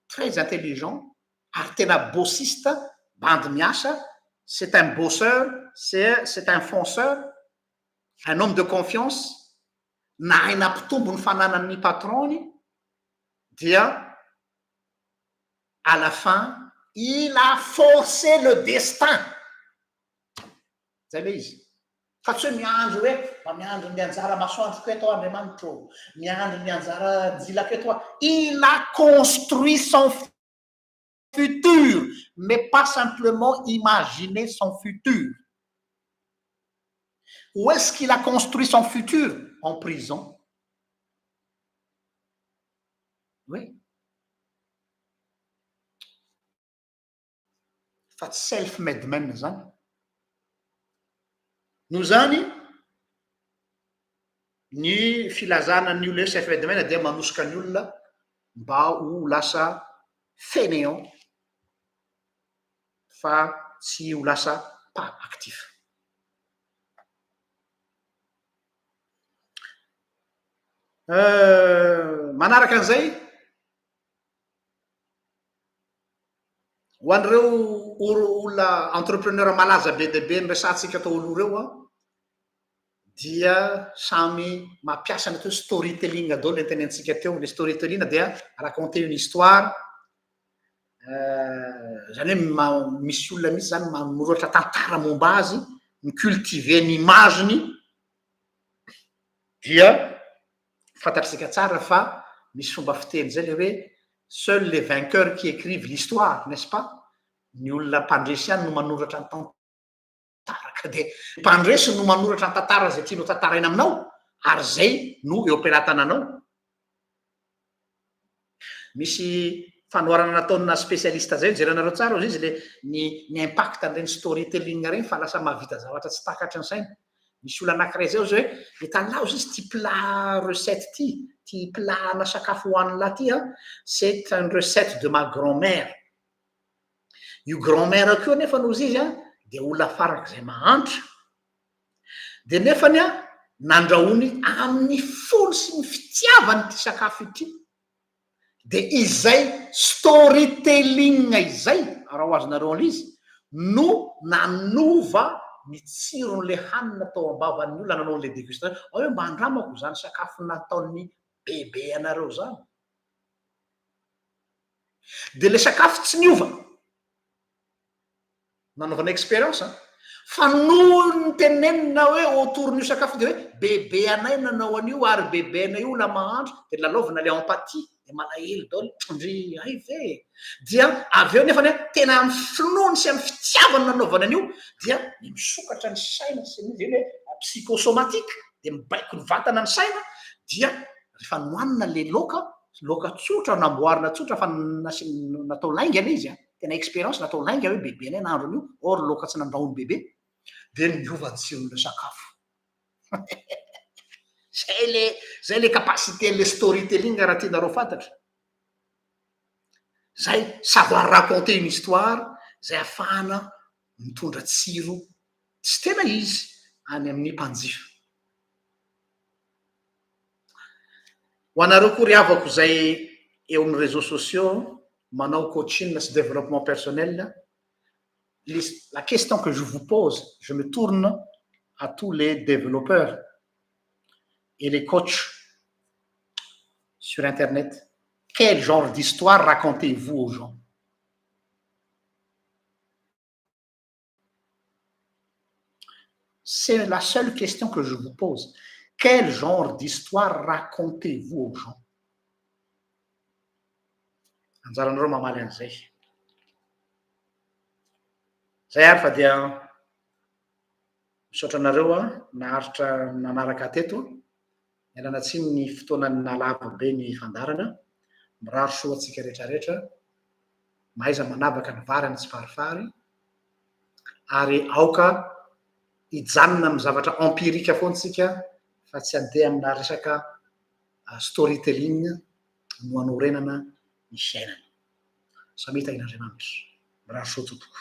très intelligent ary tena bossiste bandy miasa. C'est un bosseur, c'est un fonceur, un homme de confiance. Nahay nampitombo ny fananan'ny patrony dia à la fin il a forcé le destin. Zay le izy. Fa tsy hoe miandro hoe mba miandro ny anjara masoandro eto Andriamanitra, miandro ny anjara jilaka eto. Il a construit son futur, mais pas simplement imaginer son futur. Où est-ce qu'il a construit son futur? En prison. Oui. Fa tsy self-made man zany. No zany ny filazana ny olona chef de maine dia manosika ny olona mba ho lasa fainéant fa tsy ho lasa pas actif. Manaraka an'izay ho an'ireo olona entrepreneur malaza be de be ny resantsika atao aloha reo a dia samy mampiasa ny atao storytelling dao le tenentsika teo. Le storytelling dia raconter une histoire, zany hoe misy olona misy zany manoratra tantara momba azy, ny cultiver ny imageny dia fantatritsika tsara fa misy fomba fiteny zay le hoe seuls les vainqueurs qui écrivent l'histoire, n'est-ce pas? Ny olona mpandresy ihany no manoratra ny tantara, ka de mpandresy no manoratra ny tantara zay tianao tantaraina aminao ary zay no eo am-pelatananao. Misy fanoharana nataona spécialiste zay jerenareo tsara izy le ny impact an'ireny storytelling reny fa lasa mahavita zavatra tsy takatry ny saina. Misy olona anankiray zay hoe hitanao izy ty plat recette ty plat na sakafo hohanina ty c'est une recette de ma grand-mère. Io grand-mère keo nefa noho izy de olona farak'izay mahantra de nefany nandrahony amin'ny fony sy ny fitiavany ty sakafo ity. De izay storytelling izay raha ho azonareo an'izy no nanova ny tsiron'le hanina tao ambavan'ny olona nanao an'le dégustation. Hoe mba andramako zany sakafo nataon'ny bebe anareo zany. De le sakafo tsy niova, nanaovana expérience fa noho ny tenenina hoe autour n'io sakafo de hoe bebe anay nanao an'io ary bebe anay io la mahandro de lalaovina le empathie de malahelo daholo ndry ay ve dia avy eo nefa tena amin'ny finoany sy amin'ny fitiavany nanaovana an'io dia misokatra ny saina sy ny zany hoe psychosomatique de mibaiko ny vatana ny saina dia rehefa nohanina le loka tsotra namboarina tsotra fa natao laingana izy tena expérience natao lainga hoe bebe anay nahandro an'io or loka tsy nandrahony bebe de niova ny tsiron'le sakafo. Zay le capacité le storytelling raha tianareo fantatra. Zay savoir raconter une histoire zay ahafahana mitondra tsiro tsy tena izy any amin'ny mpanjifa. Ho anareo koa ry havako zay eo amin'ny réseaux sociaux manao coaching sy développement personnel, la question que je vous pose, je me tourne à tous les développeurs et les coachs sur Internet. Quel genre d'histoire racontez-vous aux gens? C'est la seule question que je vous pose. Quel genre d'histoire racontez-vous aux gens? Anjaranareo mamaly an'izay. Zay ary fa dia misaotra anareo naharitra nanaraka teto. Ialana tsiny ny fotoana nalava be ny fandarana. Miraro soa antsika rehetrarehetra. Mahaiza manavaka ny varany tsy farifary. Ary aoka hijanona amin'ny zavatra empirique foana tsika fa tsy andeha amina resaka storytelling no hanorenana ny fiainana. Samita in'Andriamanitra. Miraro soa tompoko.